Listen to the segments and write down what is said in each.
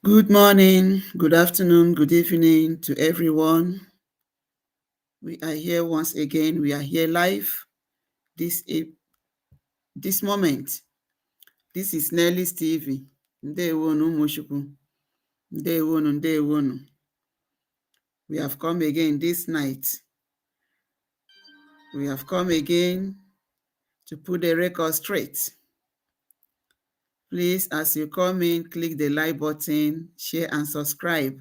Good morning, good afternoon, good evening to everyone. We are here once again. We are here live this moment. This is Nelly's TV. Ndewonu Moshukwu. Ndewonu. We have come again this night. We have come again to put the record straight. Please, as you come in, click the like button, share and subscribe.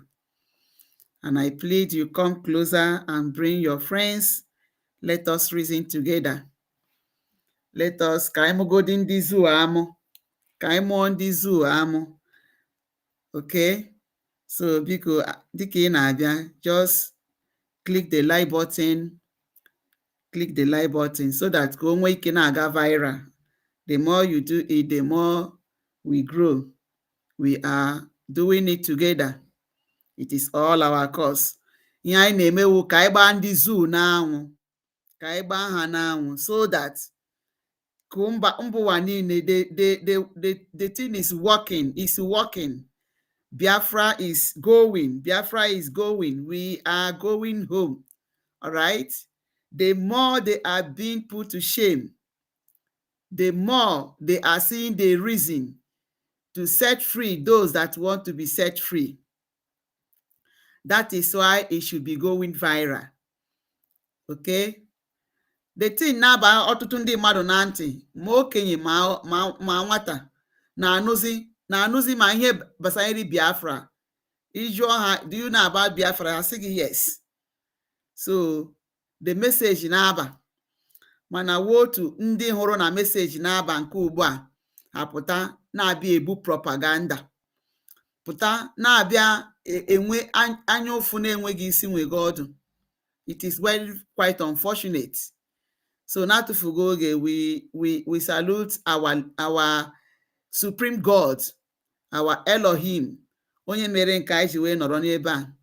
And I plead you come closer and bring your friends. Let us reason together. Let us ka anyị mụgodi ndị zoo amụ ka anyị mụọ ndị zoo amụ. Okay, so biko dịka ị na-abịa, just click the like button so that ka o nwee ike na-aga viral. The more you do it, the more we grow. We are doing it together. It is all our cause. Ihe anyị na-emewu ka anyị gbaa ndị zoo n'anwụ, ka anyị gbaa ha n'anwụ, so that the thing is working. Biafra is going. We are going home. All right. The more they are being put to shame, the more they are seeing the reason to set free those that want to be set free. That is why it should be going viral. Okay. The thing na-aba ọtụtụ ndị mmadụ na ntị ma okenye ma nwata na-anụzi ma ihe gbasara Biafra. Ịjụọ ha, do you know about Biafra? Ha sị gị yes. So the message na-aba, mana wotu ndị hụrụ na message na-aba nke ugbu a apụta na-abịa ebu propaganda, pụta na-abịa enwe anya ụfụ na-enweghị isi nwego ọdụ. It is quite unfortunate. So natufugo oge, we salute our supreme God, our Elohim, onye mere nke anyị ji wee nọrọ n'ebe a.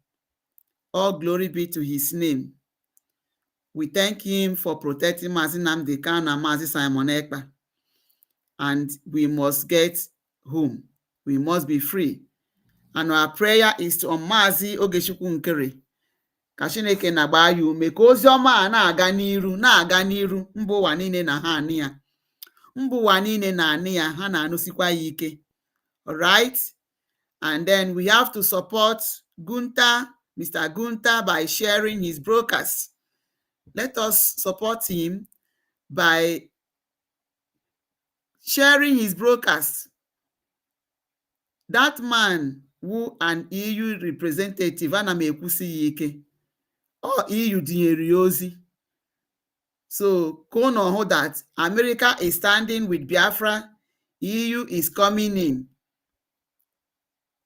All glory be to his name. We thank him for protecting Mazi Nnamdi Kanu and Mazi Simon Ekpa. And we must get home. We must be free. And our prayer is to Mazi Ogechukwu Nkere. Ka Chineke na-agba ya ume ka ozi ọma a na-aga n'iru. Mba ụwa niile na ha anị ya. Mba ụwa niile na anị ya, ha na-anụsikwa ya ike. All right? And then we have to support Mr. Gunther, by sharing his broadcast. Let us support him by sharing his broadcast. That man who an EU representative, ana m ekwusi ya ike, EU dinyere ya ozi. So Kono hụ that America is standing with Biafra, EU is coming in.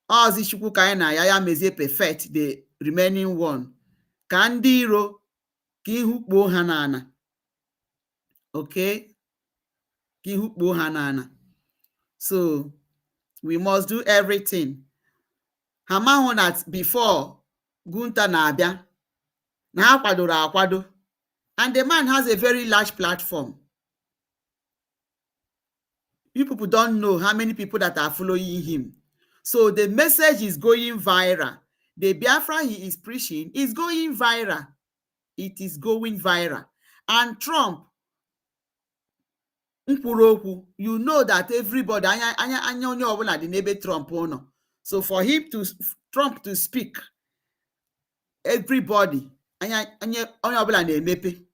Ozi Chukwu ka anyị na ya mezie perfect the remaining one. Ka ndị iro ka ihu kpuo ha n'ana. Okay? Ka ihu kpuo ha n'ana. So we must do everything. Ha mahụ that before Gunther na-abịa, na ha kwadoro akwado. And the man has a very large platform. You people don't know how many people that are following him. So the message is going viral. The Biafra he is preaching is going viral. It is going viral. And Trump, Mpuroku, you know that everybody, anya onye ọbụla dị n'ebe Trump nọ. So for Trump to speak, everybody, anya onye ọbụla na-emepe.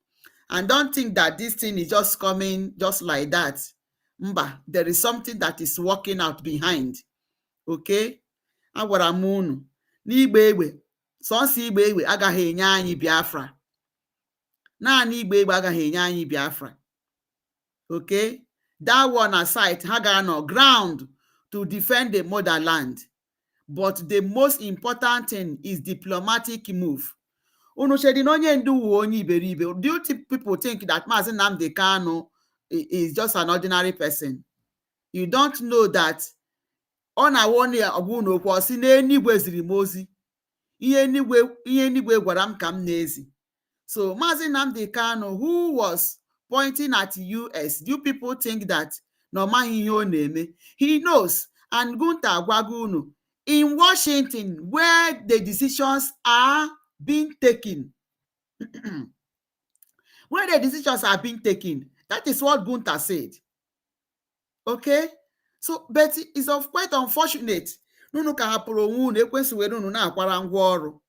And don't think that this thing is just coming just like that. Mba, there is something that is working out behind. Okay? Agwara m unu, n'igbe egbe, sọnsọ igbe egbe agaghị enye anyị Biafra. Naanị igbe egbe agaghị enye anyị Biafra. Okay? That one aside, ha ga-anọ ground to defend the motherland. But the most important thing is diplomatic move. Unu chedi na onye ndu wu onye iberibe. Do you people think that Mazi Nnamdi Kanu is just an ordinary person? You don't know that ọ na-awụ onye ọgwụ n'okwu ọsị n'enigwe ziri m ozi. Ihe enigwe gwara m ka m na-ezi. So Mazi Nnamdi Kanu, who was pointing at US, do you people think that no maghị ihe ọ na-eme? He knows. And Gunther agwago unu, in Washington, where the decisions are being taken. Where the decisions are being taken. That is what Gunther said. Okay? So, but it's of quite unfortunate. Nunu ka hapụrụ onwe unu ekwesị were unu na-akwara ngwa ọrụ.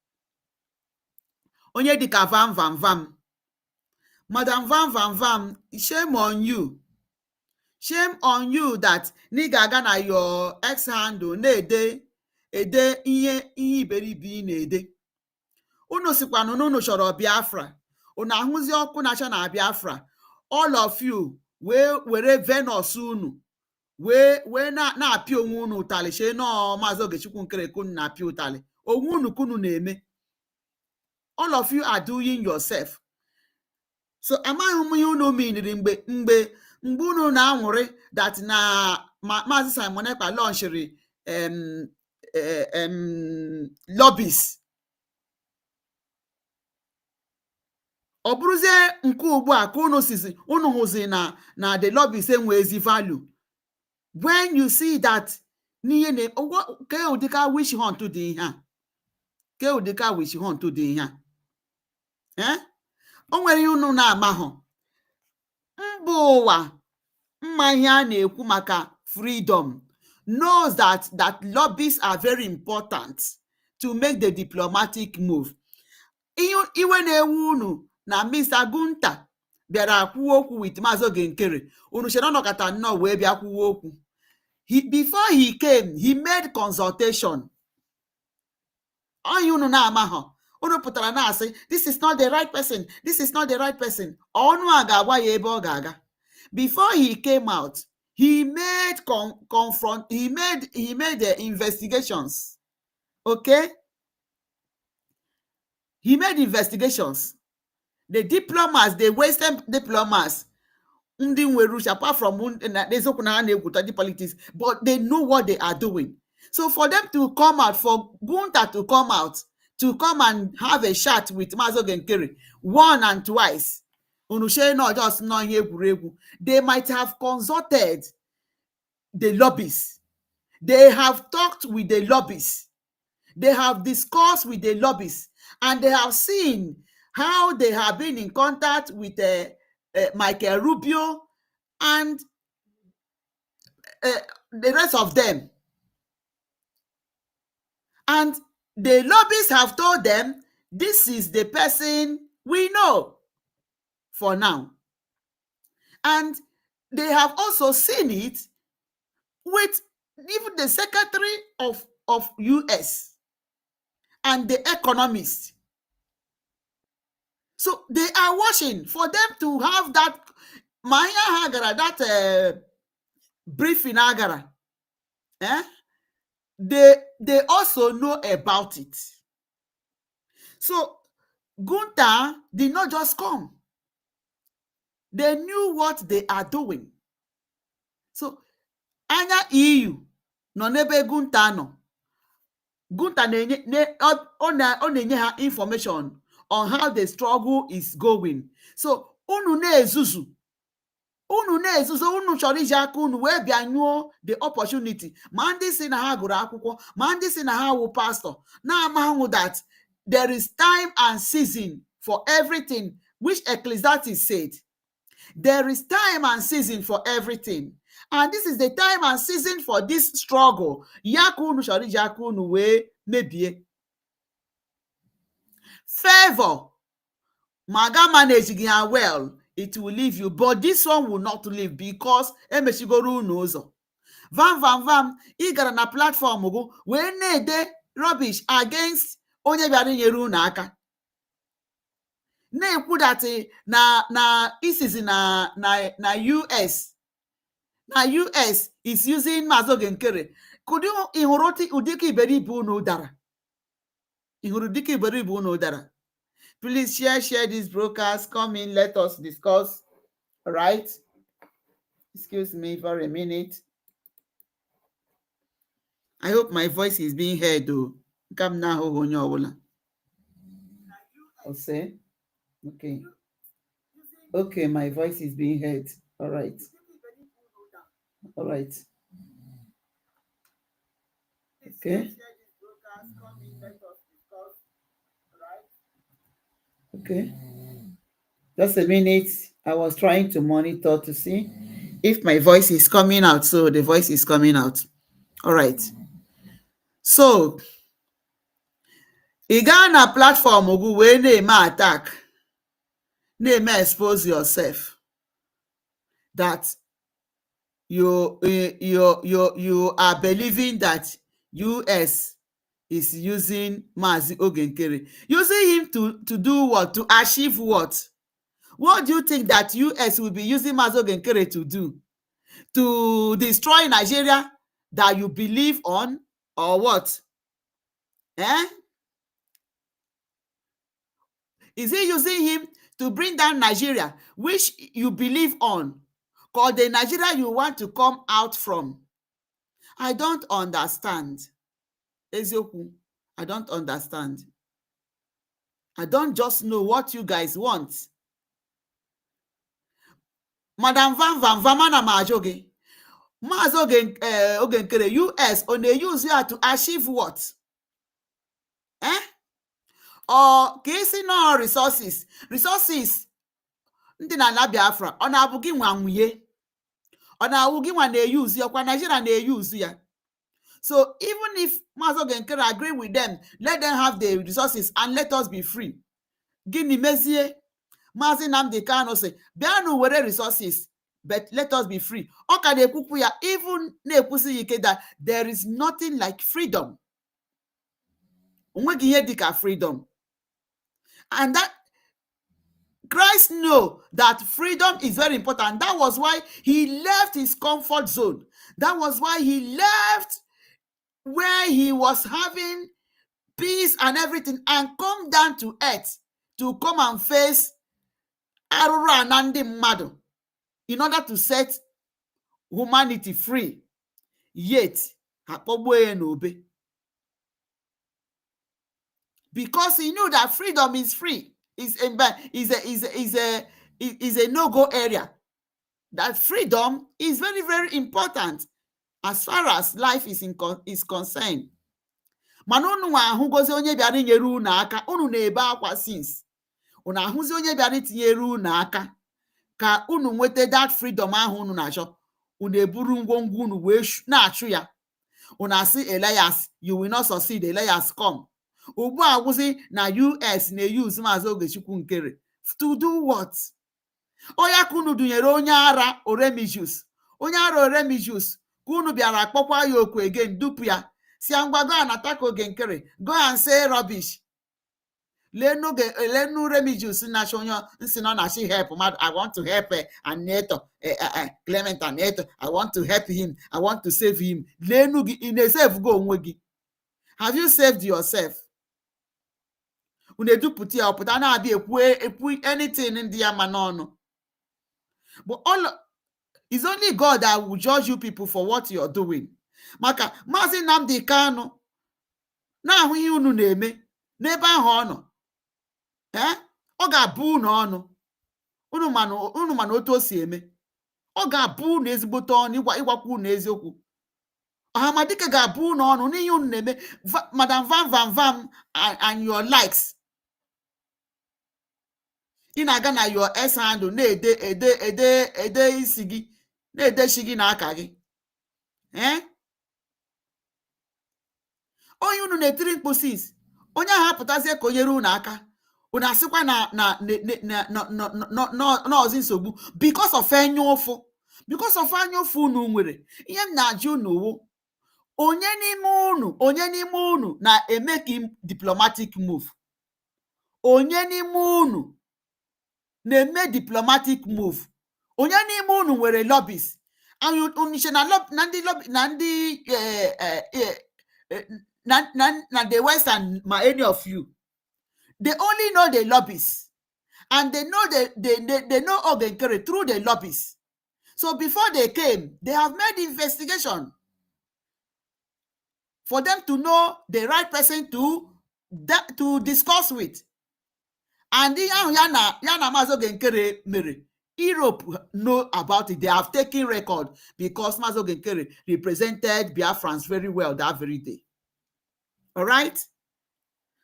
Onye dịka Vam Vam Vam. Madam Vam Vam Vam, shame on you. Shame on you that na ị ga-aga na your ex handle na-ede ihe iberibe ị na-ede. Unu sikwanụ na unu chọrọ Biafra. Unu ahụzi ọkụ na-acha na Biafra. All of you were Venus unu wee na-apịa onwe unu ụtalị chee nọọ Maazị Ogechukwu Nkereke unu na-apịa ụtalị. Onwe unu kunu na-eme. All of you are doing yourself. So amaghị m ihe unu miniri mgbe unu na-anwụrị that na Maazị Simon Ekpa launchiri lobbies. Ọ bụrụzie nke ugbu a ka unu hụzi na the lobbies enwe ezi value. When you see that n'ihe na ke ụdịka wish hunt dị ihe a. Ke ụdịka wish hunt dị ihe a. O nwere ihe unu na-amahụ. Mba ụwa mma ihe a na-ekwu maka freedom knows that lobbies are very important to make the diplomatic move. Iwe na-ewu unu na Mr. Gunther bịara kwuo okwu with Maazị Oge Nkere. Unu chere ọnọkọta nnọọ wee bịa kwuo okwu. Before he came, he made consultation. Onye unu na-amahụ. Unu pụtara na-asị, this is not the right person. This is not the right person. Ọnụ a ga-agwa ya ebe ọ ga-aga. Before he came out, he made he made the investigations. Okay? He made investigations. The diplomats, the Western diplomats, ndị nwere uche apart from eziokwu na ha na-egwuta the politics, but they know what they are doing. So for them to come out, for Gunther to come out, to come and have a chat with Maazị Oge Nkere one and twice, unu shey not just know ihe egwuregwu. They might have consulted the lobbies. They have talked with the lobbies. They have discussed with the lobbies, and they have seen how they have been in contact with Michael Rubio and the rest of them. And the lobbies have told them, this is the person we know for now. And they have also seen it with even the Secretary of US and the economist. So they are watching for them to have that Maya Hagara, that briefing Hagara. They also know about it. So Gunther did not just come. They knew what they are doing. So anya EU nọ n'ebe Gunther nọ. Gunther na-enye ha information on how the struggle is going. So unu na-ezuzu, unu chọrọ iji aka unu wee bịa nyụọ the opportunity. Ma ndị si na ha gụrụ akwụkwọ, ma ndị si na ha wụ pastor, na-amahụ that there is time and season for everything, which Ecclesiastes said. There is time and season for everything. And this is the time and season for this struggle. Ya ka unu chọrọ iji aka unu wee mebie. Favor, maga managing her well, it will leave you, but this one will not leave because emechigoro unu ụzọ. Vam ị gara na platform gụ wee na-ede rubbish against onye bịara inyere unu aka, na-ekwu that na isizi na US is using Maazị Oge Nkere. Ị hụrụ ụdịka iberibe unu dara? Ị hụrụ ụdịka iberibe unu dara? Please share this broadcast. Come in, let us discuss. All right. Excuse me for a minute. I hope my voice is being heard though. Come now, say. Okay. Okay, my voice is being heard. All right. All right. Okay. Okay. Just a minute. I was trying to monitor to see if my voice is coming out. So the voice is coming out. All right. So ị gaa na platform gị wee na-eme attack, na-eme expose yourself that you are believing that US is using Mazi Ogenkere. Using him to do what? To achieve what? What do you think that US will be using Mazi Ogenkere to do? To destroy Nigeria that you believe on, or what? Eh? Is he using him to bring down Nigeria, which you believe on, or the Nigeria you want to come out from? I don't understand. Eziokwu, I don't understand. I don't just know what you guys want. Madam Van Van Vamana Majoge. Maazị Ogenkere, US ọ na-use ya to achieve what? Eh? Or ka isi nọ resources ndị na-ala Biafra ọ na-abụ gị nwa nwunye? Ọ na-awụ gị nwa na-eyuzu ya? Kwa Nigeria na-eyuzu ya? So even if Maazị Ogenkere agree with them, let them have the resources and let us be free. Gịnị mezie? Maazị Nnamdi Kanu sị bịanụ were resources, but let us be free. Ọ ka na-ekwukwu ya, even na-ekwusi ike that there is nothing like freedom. Onweghị ihe dịka freedom. And that Christ know that freedom is very important. That was why he left his comfort zone. That was why he left where he was having peace and everything and come down to earth to come and face Arụrụ na ndị mmadụ in order to set humanity free. Yet, akpọgbuo ya n'obe. Because he knew that freedom is free, is a no-go area. That freedom is very, very important as far as life is concerned. Mana unu nwa ahụgozi onye bịara inyere unu aka, unu na-ebe akwa since. Unu ahụzi onye bịara itinyere unu aka ka unu nweta that freedom ahụ unu na-achọ. Unu eburu ngwongwo unu wee na-achụ ya. Unu asị Elias, you will not succeed, Elias come. Ugbu a gwụzi na US na-use Maazị Ogechukwu Nkere to do what? Oya ka unu dunyere onye ara Oremijius. Onye ara Oremijius ka unu bịara akpọkwa ya okwu again, dupu ya. Si ngwa go and attack Ogenkere. Go and say rubbish. Lenu Remigius na-achọ onye nsị nọ na she help mmadụ. I want to help Aneto, Clement Aneto. I want to help him. I want to save him. Lenu gị ị na-esave go onwe gị. Have you saved yourself? Unu edupụta ya ọpụta na-abịa ekwu anything ndị ya ma n'ọnụ. But it's only God that will judge you people for what you're doing. Maka Maazị Nnamdi Kanu na-ahụ ihe unu na-eme n'ebe ahụ ọ nọ. Ọ ga-abụ unu ọnụ. Unu mana otu o si eme. Ọ ga-abụ unu ezigbote ọnụ ịgwakwa unu eziokwu. Ọhamadike ga-abụ unu ọnụ n'ihe unu na-eme. Madam Van Van and your likes. Ị na-aga na your S handle na-ede isi gị, na-edechi gị n'aka gị. Onye unu na-etiri mkpu sis, onye ahụ apụtazie ka o nyere unu aka. Unu asịkwa n'ọzi nsogbu because of anya ụfụ. Because of anya ụfụ unu nwere. Ihe m na-ajụ unu wụ, onye n'ime unu na-eme diplomatic move. Onye n'ime unu na-eme diplomatic move. Onye n'ime unu nwere lobbies. Unishe na ndị the Western, any of you, they only know the lobbies, and they know they know Ogenkere through the lobbies. So before they came, they have made investigation for them to know the right person to discuss with. And Yana Maazị Ogenkere mere, Europe know about it. They have taken record because Maazị Ogenkere represented Biafrans very well that very day. All right?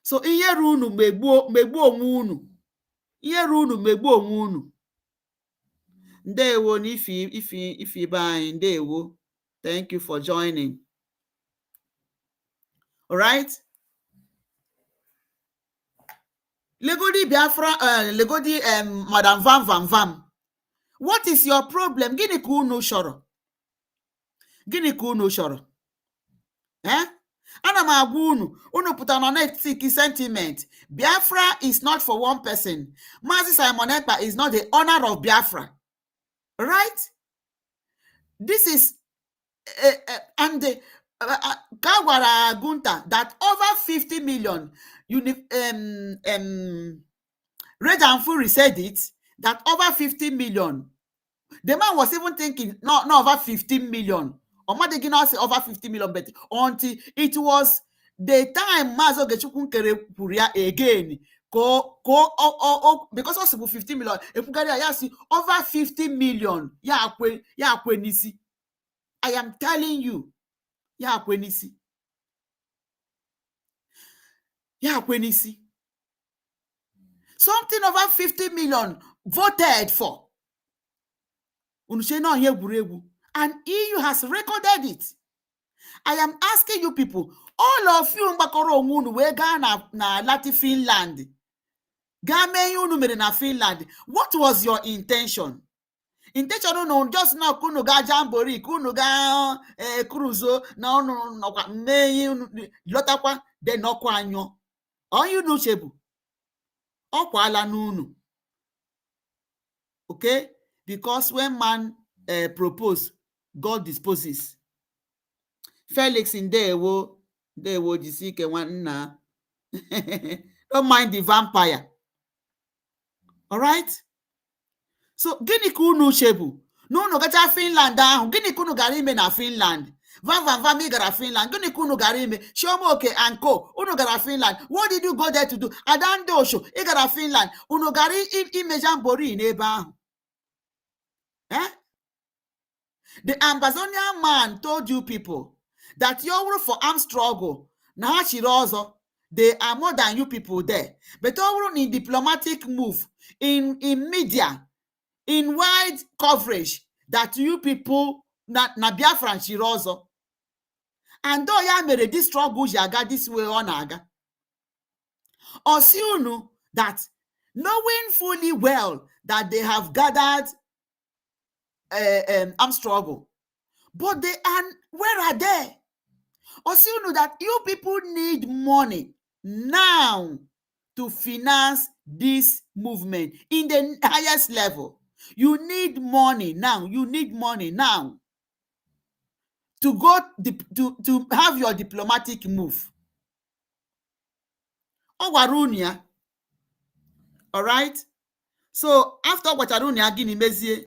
So ihe ru unu megbuo onwe unu. Ihe ru unu megbuo onwe unu. Ndewo ifi be anyị, ndewo. Thank you for joining. All right? Legodi Biafra, legodi Madam Vam. What is your problem? Gịnị ka unu chọrọ? Gịnị ka unu chọrọ? Eh? Ana m agwa unu pụtara na net sentiment. Biafra is not for one person. Mazi Simon Ekpa is not the owner of Biafra. Right? This is and Kawara Gunta that over 50 million Regan Fury said it, that over 50 million. The man was even thinking not over 15 million. Or not say over 50 million, but until it was the time Mazo Gechukun Kere Puria again. Because also 50 million. If you get over 50 million, ya kwenisi. I am telling you, ya kwenisi. Ya kwenisi. Something over 50 million voted for. And EU has recorded it. I am asking you people, all of you mbakoro munu we ga na lati Finland. Game unu mere na Finland. What was your intention? Intention no just now kunu ga jamboree, kunu ga cruzo na onu nokwa meyi lotakwa de nokwa anyo. All you know chebu. Okwala nunu. Okay? Because when man propose, God disposes. Felix in Ndewo Jisike Nwanna. Don't mind the vampire. All right? So, gini kunu chebu. No gacha Finland ahụ. Gini kunu garime na Finland. Van gara Finland. Gini kunu garime. Shomoke and Co. Unu gara Finland. What did you go there to do? Adandosho. I gara Finland. Unu gari imejambori n'ebe ahụ. Eh? The Amazonian man told you people that you're for armed struggle. Nahachirozo, they are more than you people there. But over in diplomatic move, in media, in wide coverage, that you people na Biafran Chirozo. And though ya made this struggle, yaga this way on aga. Osiunu that knowing fully well that they have gathered armed struggle. But they are, where are they? Also, you know that you people need money now to finance this movement in the highest level. You need money now. You need money now to go to have your diplomatic move. Owarunia. All right. So after Wacharunia, Guinea Mezie.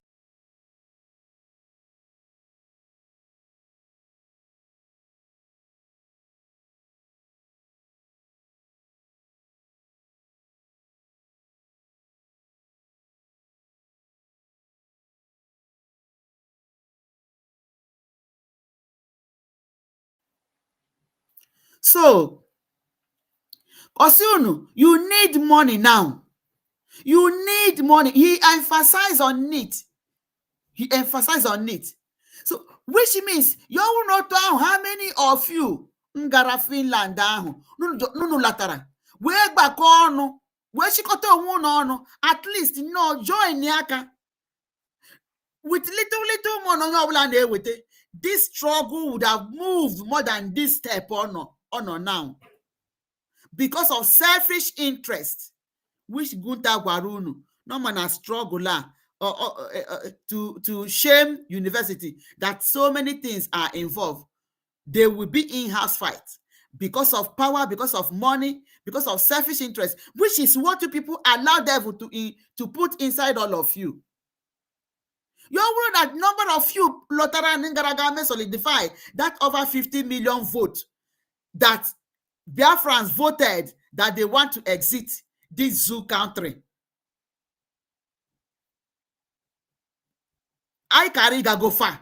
So, Osiunu, you need money now. You need money. He emphasized on it. He emphasized on it. So, which means you will not know how many of you ngara Finland ahụ nunu latara wee gbakọ ọnụ wee chịkọta onwe unu ọnụ at least no join aka with little money onye ọbụla na-eweta. This struggle would have moved more than this step on now because of selfish interest, which Gunta Gwarunu no man a struggle to shame university that so many things are involved. They will be in-house fight because of power, because of money, because of selfish interest, which is what you people allow devil to put inside all of you. You know that number of you Lotara Ningaragame solidify that over 50 million vote that Biafrans voted that they want to exit this zoo country. I carry go far.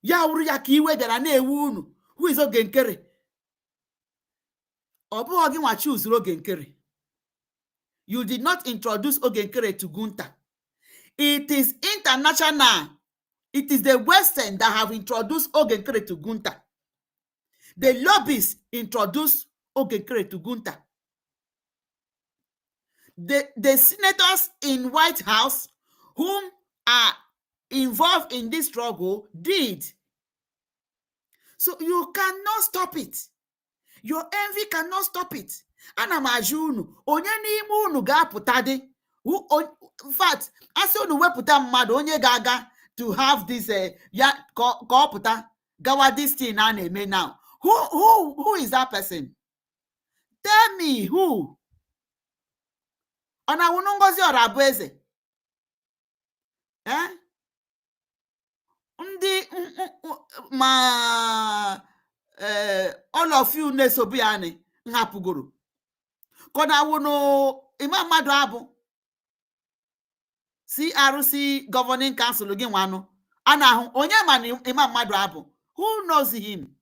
Ya uru ya ka iwe bịara na-ewu unu Who is Ogenkere? Obu Ogi choose Ogenkere. You did not introduce Ogenkere to Gunta. It is international. It is the Western that have introduced Ogenkere to Gunta. The lobbyists introduced Ogenkere to Gunta. The senators in White House whom are involved in this struggle did. So you cannot stop it. Your envy cannot stop it. Ana m ajụ unu, onye n'ime unu ga-apụta dị? In fact, asị unu wepụta mmadụ onye ga-aga to have this ya ka ọ pụta gawa this thing a na-eme now. Who is that person? Tell me who. Ọ na-awụnụ Ngozi Orabueze? Ndị ma all of you na-esobu ya anyị nhapụgoro ka ọ na-awụnụ Imam Madu Abu CRC governing council gị nwanụ a na-ahụ onye ma na Imam Madu Abu? Who knows him?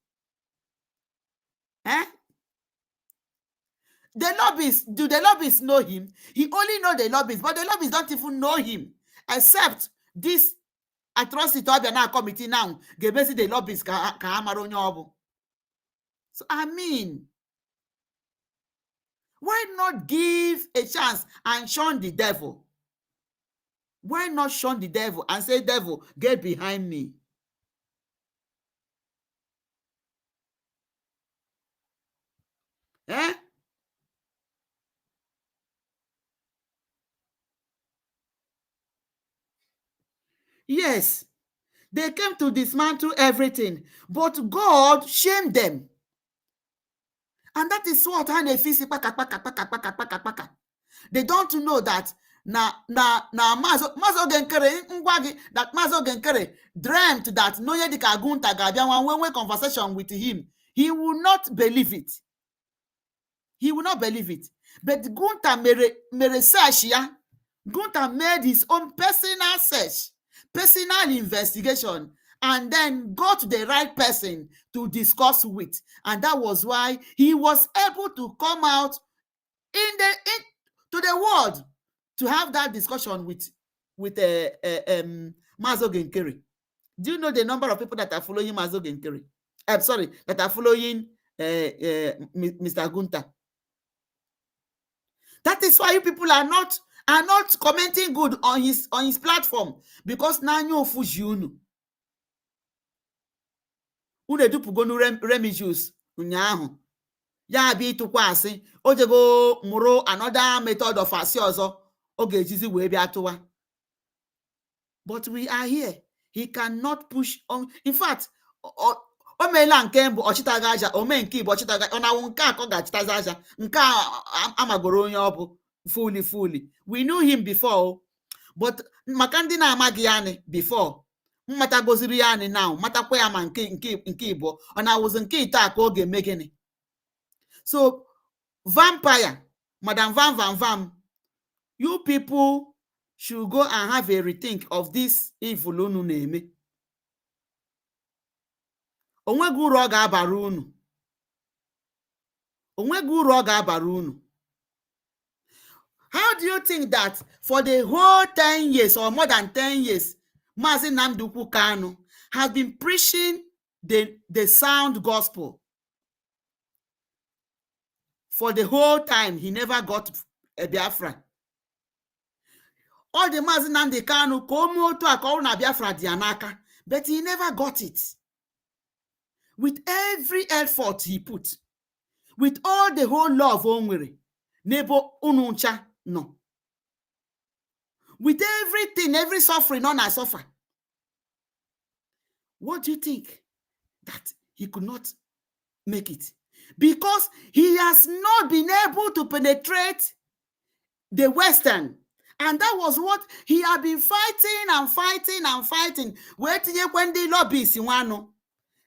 The lobbyists, do the lobbyists know him? He only know the lobbyists, but the lobbyists don't even know him, except this atrocity Obianọ committee now. Gebesi the lobbyists ka amara onye ọ bụ. So I mean, why not give a chance and shun the devil? Why not shun the devil and say, devil, get behind me? Yes, they came to dismantle everything, but God shamed them. And that is what they don't know that Maazị Ogenkere dreamt that Noye Dika Gunta ga-abịa when conversation with him. He will not believe it. He will not believe it. But Gunta mere search ya. Gunta made his own personal search, personal investigation, and then got the right person to discuss with. And that was why he was able to come out to the world to have that discussion with Maazị Ogenkere. Do you know the number of people that are following Maazị Ogenkere? I'm sorry, that are following Mr. Gunta. That is why you people are not commenting good on his platform, because now you fuji unu edupugonu remigius ụnyaahụ ya bịa ịtụkwa asị o jego mụrụ another method of asị ọzọ ọ ga-ejizi wee bịa tụwa. But we are here. He cannot push on. In fact, o meela nke mbụ ọchịtaghị aja, o mee nke Igbo ọchịtaghị, ọ na-awụ nke a ka ọ ga-achịtazi aja, nke a amagoro onye ọ bụ fully. We knew him before, but maka ndị na-amaghị ya anyị before, mmata goziri ya anyị now, matakwa ya ma nke Igbo ọ na-awụzi nke ite a ka ọ ga-eme gịnị. So vampire, Madam Vam, you people should go and have a rethink of this evil unu na-eme. Onwegi uru ọ ga-abara unu. Onwegi uru ọ ga-abara unu. How do you think that for the whole 10 years or more than 10 years, Maazị Nnamdi Ukwu Kanu has been preaching the sound gospel? For the whole time, he never got a Biafra. All the Maazị Nnamdi Kanu come otu a ka ọ na Biafra dị ya n'aka, but he never got it. With every effort he put, with all the whole love o nwere n'ebe unu ncha no, with everything, every suffering ọ na-suffer, what do you think that he could not make it? Because he has not been able to penetrate the Western. And that was what he had been fighting. Wee tinyekwe ndị lobbies nwanụ,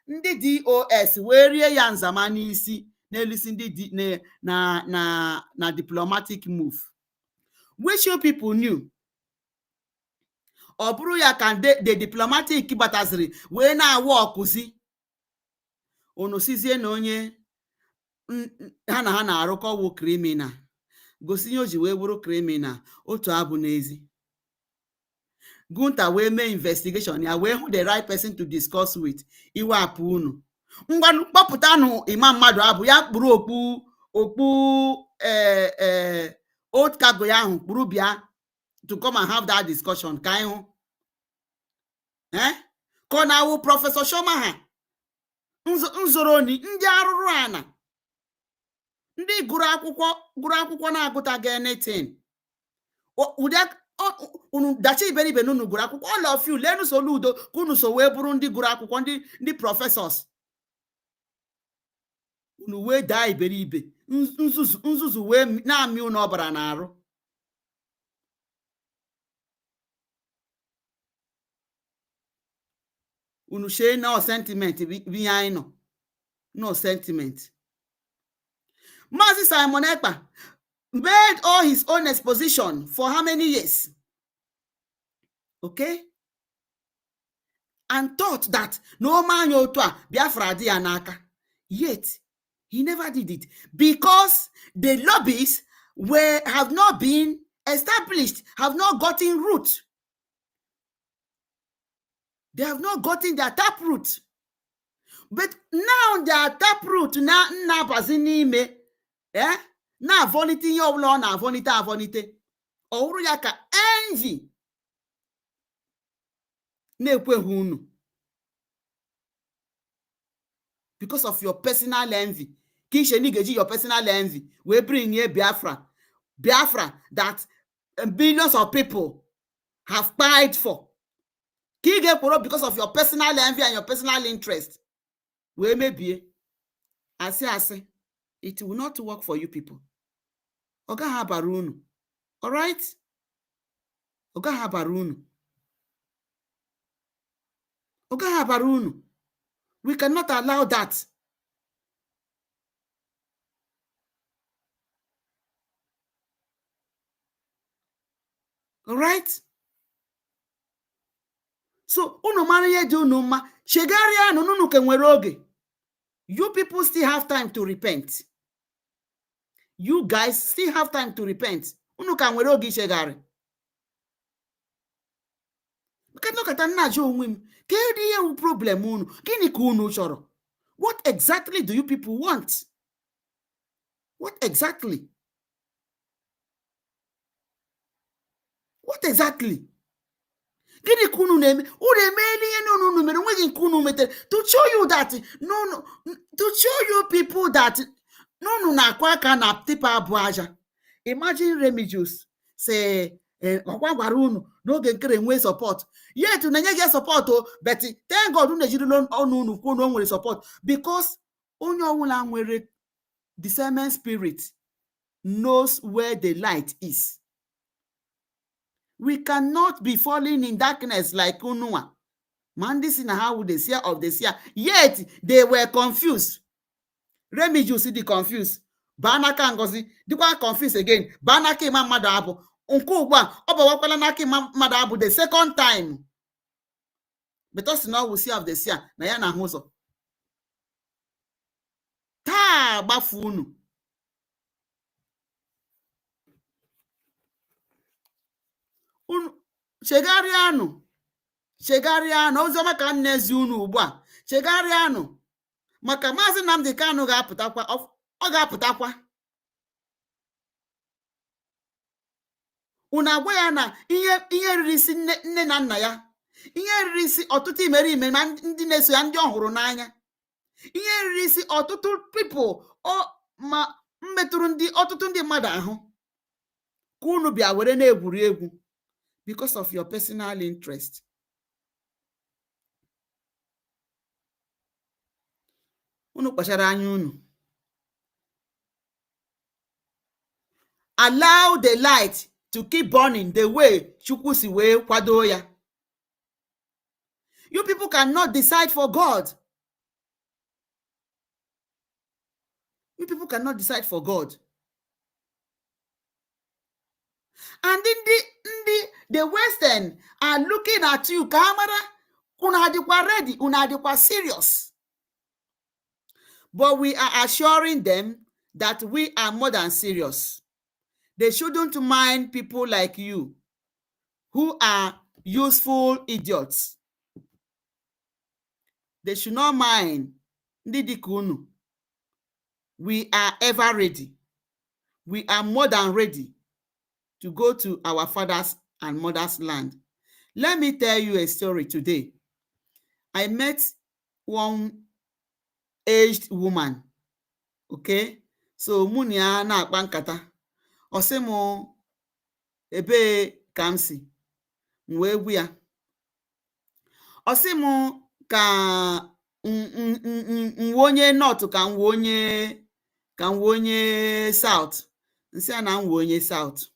ndị DOS wee rie ya nzama n'isi n'elisi ndị na diplomatic move, which you people knew. Ọ bụrụ ya ka the diplomatic bataziri wee na-awụ ọkụzi, unu sizie na onye ha na ha na-arụkọ wụ kriminal, gosi ihe o ji wee bụrụ kriminal, otu abụ n'ezi. Gunta wee mee investigation ya, wee hụ the right person to discuss with, iwe apụ unu. Ngwa kpọpụtanụ Imam Mmadụ Abụ, ya kpụrụ okpu old cargo ya ahụ, kpụrụ bịa to come and have that discussion ka anyị hụ. Ka ọ na-awụ Prọfesọ Shoma ha nzoroni, ndị arụrụ ana, ndị gụrụ akwụkwọ na-agụtaghị anything. Unu dachi iberibe n'unu gụrụ akwụkwọ, all of you lenu Soludo ka unu so wee bụrụ ndị gụrụ akwụkwọ, ndị prọfesọs. Unu wee daa iberibe, nzuzu wee na-amị unu ọbara n'arụ. Unu shee no sentiment bi anyị nọ, no sentiment. Maazị Simon Ekpa made all his own exposition for how many years? Okay? And thought that no man otu a Biafra dị ya n'aka. Yet, he never did it because the lobbies have not been established, have not gotten root. They have not gotten their tap root. But now their tap root na bazi n'ime, na volite ihe ọbụla ọ na avonite. Ọ wụrụ ya ka envy na-ekweghị unu. Because of your personal envy. Kisheni geji your personal envy. We bring here Biafra. Biafra that billions of people have died for. Because of your personal envy and your personal interest. We may be. I say, it will not work for you people. Oga habarunu. All right? Oga habarunu. Oga habarunu. We cannot allow that. All right? So, unu mara ihe dị unu mma, chegharịa unu ke nwere oge. You people still have time to repent. You guys still have time to repent. Unu ka nwere oge chegharị. Kata nna ajụ onwe m, kedu ihe wu problem unu? Gịnị ka unu chọrọ? What exactly do you people want? What exactly? What exactly? Gịnị ka unu na-eme? Unu emeela ihe unu mere, nweghị nke unu metere. To show you that, to show you people that unu na-akwa aka na tipa abụ aja. Imagine Remigius say, ọkwa gwara unu n'oge nkere nwee support. Yet na-enye gị support o, but thank God unu ejirila ọnụ unu kwuo na o nwere support, because onye ọbụla nwere discernment spirit knows where the light is. We cannot be falling in darkness like Unua. Man, this is how the seer of the seer. Yet they were confused. Remigius see the confused. Banaka Ngozi, the one confused again. Banaka Imam Mmadụ Abụ. Nkugwa, Obawakwala Naki Imam Mmadụ Abụ the second time. But us now we see of the seer. Na ya na huzo. Ta bafu unu. Chegharịanụ oziọma ka m na-ezi unu ugbu a. Chegharịanụ maka Maazị Nnamdi Kanu ga-apụtakwa. Ọ ga-apụtakwa. Unu agwa ya na ihe riri isi nne na nna ya, ihe riri isi ọtụtụ imerime na ndị na-eso ya, ndị ọ hụrụ n'anya, ihe riri isi ọtụtụ people ma mmetụrụ ọtụtụ ndị mmadụ ahụ, ka unu bịa were na-egwuri egwu because of your personal interest. Unu kpachara anya unu. Allow the light to keep burning the way Chukwu si wee kwado ya. You people cannot decide for God. You people cannot decide for God. And the Western are looking at you, Kamara. Una adikwa ready, una adikwa serious. But we are assuring them that we are more than serious. They shouldn't mind people like you who are useful idiots. They should not mind. Ndị dịka unu. We are ever ready. We are more than ready to go to our fathers and mothers' land. Let me tell you a story today. I met one aged woman. Okay? So mụ na ya na-akpa nkata. Ọ sị m ebee ka m si, m wee gwu ya. Ọ sị m ka m onye north ka m onye south. Nsị a na m onye south.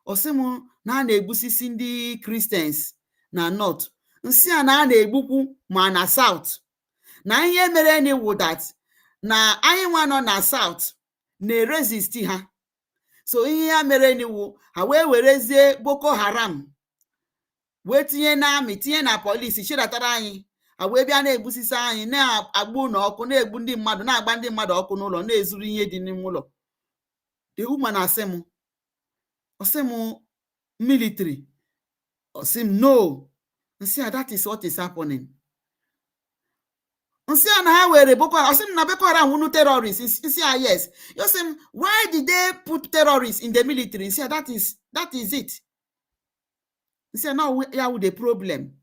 Ọ sị m na a na-egbusisi ndị Christians na north. Nsị a na a na-egbukwu ma na south. Na ihe mere ni wụ that na anyị nwa nọ na south na-resist ha. So ihe ya mere ni wụ ha wee werezie Boko Haram wee tinye na amị, tinye na polisi, chidatara anyị. Ha wee bịa na-egbusisi anyị, na-agba ụlọ ọkụ, na-egbu ndị mmadụ, na-agba ndị mmadụ ọkụ n'ụlọ, na-ezuru ihe dị n'ime ụlọ. The woman asị m, ọ sị m military. Ọ sị m no. Nsị a that is what is happening. Nsị a na ha were Boko Haram. Ọ sị m na Boko Haram wunu terrorists. Nsị a yes. You say why did they put terrorists in the military? Nsị a that is it. Nsị a now ya with the problem.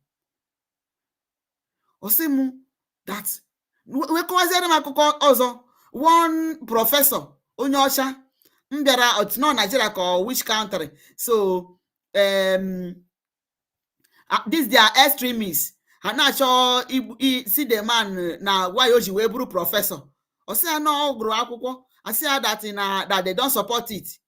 Ọ sị m that we kọwaziere m akụkọ ọzọ. One professor onye ọcha m bịara ọtụnọ Nigeria ka which country. So this they are extremists. Ha na-achọ see the man na why o ji wee bụrụ prọfesọ. Ọ sị ya na ọ gụrụ akwụkwọ. Asị ya that they don't support it.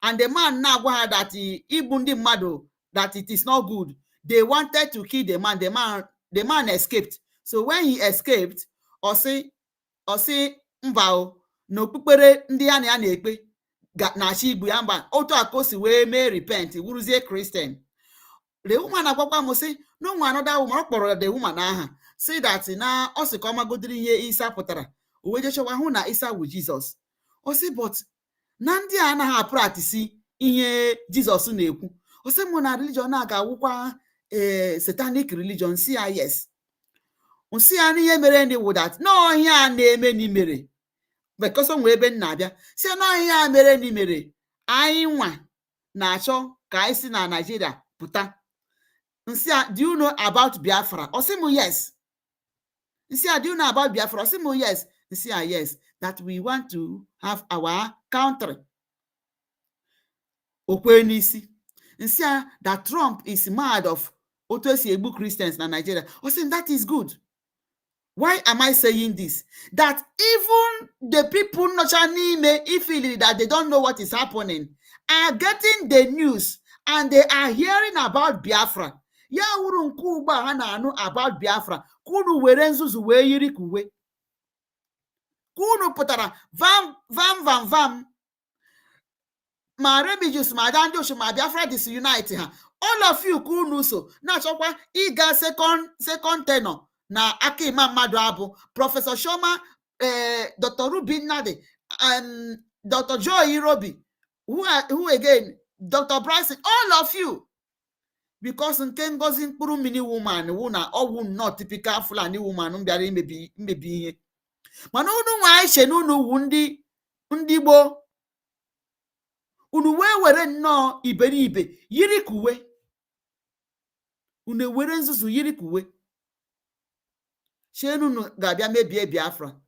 And the man na-agwa ha that igbu ndị mmadụ that it is not good. They wanted to kill the man. The man escaped. So when he escaped, ọ sị mba na okpukpere ndị ya na ya na-ekpe na-achọ igbu ya mba. Otu aka o si wee mee repent wuruzie Christian. The woman agwakwa m sị no nwa another woman. Ọ kpọrọ the woman aha say that na ọ sị ka ọ magodiri ihe Isa pụtara. O wee jechowa hụ na Isa wụ Jizọs. Ọ sị but na ndị a anaghị apractice ihe Jizọs na-ekwu. Ọ sị m na religion a ga-awụkwa satanic religion. Si ya yes. Nsị ya n'ihe mere ndị wụ that no ihe a na-eme ni mere because o nwee ebe m na-abịa. Si ya no ihe a mere ni mere anyị nwa na-achọ ka anyị si na Nigeria pụta. Nsị a do you know about Biafra? Ọ sị m yes. Nsị a do you know about Biafra? Ọ sị m yes. Nsị a yes, that we want to have our country. Okwe n'isi. Nsị a that Trump is mad of otu esi egbu Christians na Nigeria. Ọ sị that is good. Why am I saying this? That even the people nọcha n'ime ifili that they don't know what is happening are getting the news and they are hearing about Biafra. Ya wuru nke ugbu a ha na-anụ about Biafra. Kunu were nzuzu wee yiri kuwe. Kunu pụtara vam ma refugees ma dandoshu ma Biafra disunite ha. All of you kunu so na-achọkwa ịga second tenor na aka Imam mmadụ abụ Professor Shoma, Dr. Ruby Nnadi, and Dr. Joe Irobi, who again, Dr. Bryson, all of you. Because nke Ngozi mkpụrụ mmiri woman wụ na ọwụ not typical Fulani woman bịara imebi ihe. Mana unu nwa Aisha na unu wu ndị Igbo. Unu wee were nnọọ iberibe yiri kuwe. Unu were nzuzu yiri kuwe. Shenu unu ga-abịa mebie Biafra.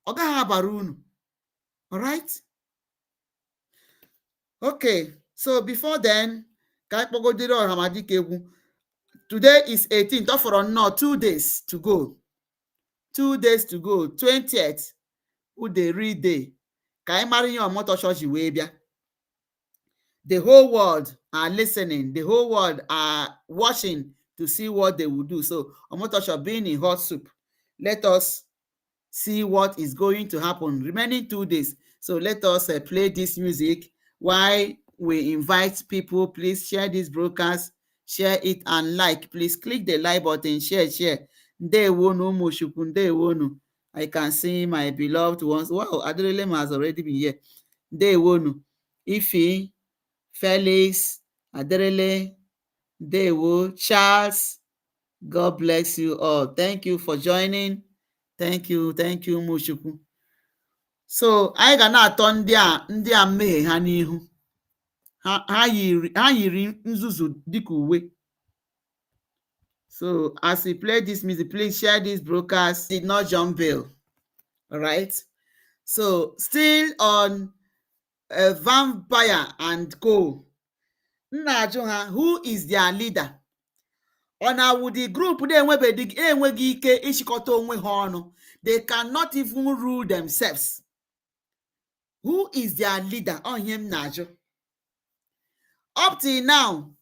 Ọ gaghị abara unu. All right? Okay. So before then, ka kpogodiri Ọhamadike egwu. Today is 18th. Ọ fọrọ nnọọ 2 days to go. 2 days to go. 20th. Ude read day. Ka anyị mara ihe Omotoso ji wee bịa. The whole world are listening. The whole world are watching to see what they will do. So Omotoso being in hot soup. Let us see what is going to happen. Remaining 2 days. So let us play this music while we invite people. Please share this broadcast. Share it and like. Please click the like button. Share. Ndewonu Mushukwu. Ndewonu. I can see my beloved ones. Wow, Adelele has already been here. They won. Ife, Felix, Adelele, they will. Charles, God bless you all. Thank you for joining. Thank you, Muchukwu. So, anyị ga na-atọ ndị a mmehie ha n'ihu. Ha yiri nzuzu dịka uwe. So, as we play this music, please share this broadcast. Did not jump bail. All right. So, still on Vampire and Co. Nna ajụ ha, who is their leader? Ọ na-awụ the group enweghị ike ịchịkọta onwe ha ọnụ. They cannot even rule themselves. Who is their leader? Ọ ihe m na-ajụ. Up till now,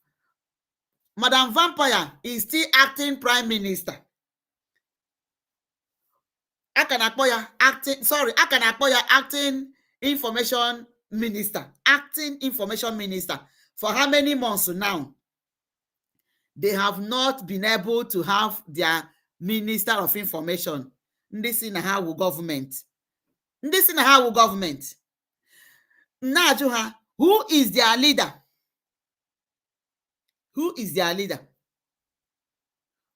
Madam Vampire is still acting prime minister. I can akpọ ya acting information minister. Acting information minister. For how many months now? They have not been able to have their minister of information. Ndị si na ha wụ government. Na-ajụ ha, who is their leader? Who is their leader?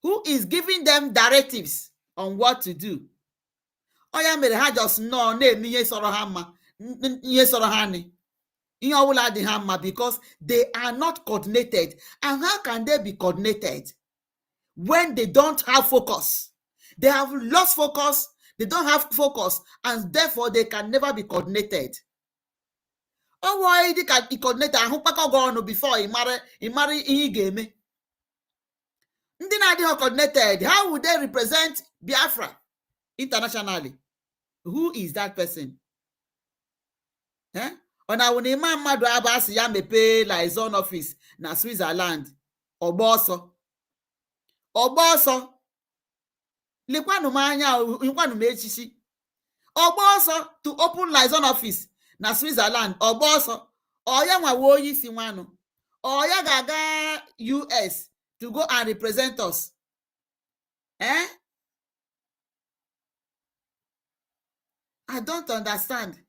Who is giving them directives on what to do? Oya mere ha just nọ na-eme ihe sọrọ ha mma, ihe sọrọ ha ni. Ihe ọbụla dị ha mma because they are not coordinated. And how can they be coordinated when they don't have focus? They have lost focus, they don't have focus, and therefore they can never be coordinated. Oh, why they can be coordinated? I hope I can go on before you marry game. Ndị na-adịghị coordinated, how would they represent Biafra internationally? Who is that person? Ọ na-awụ na ịma mmadụ abasị ya mepee liaison office na Switzerland. Ọgba ọsọ. Lekwanụ m anya, nkwanụ m echichi. Ọgba ọsọ to open liaison office na Switzerland. Ọgba ọsọ. Ọ ya nwawo onye isi nwanụ. Ọ ya ga-aga US to go and represent us. I don't understand.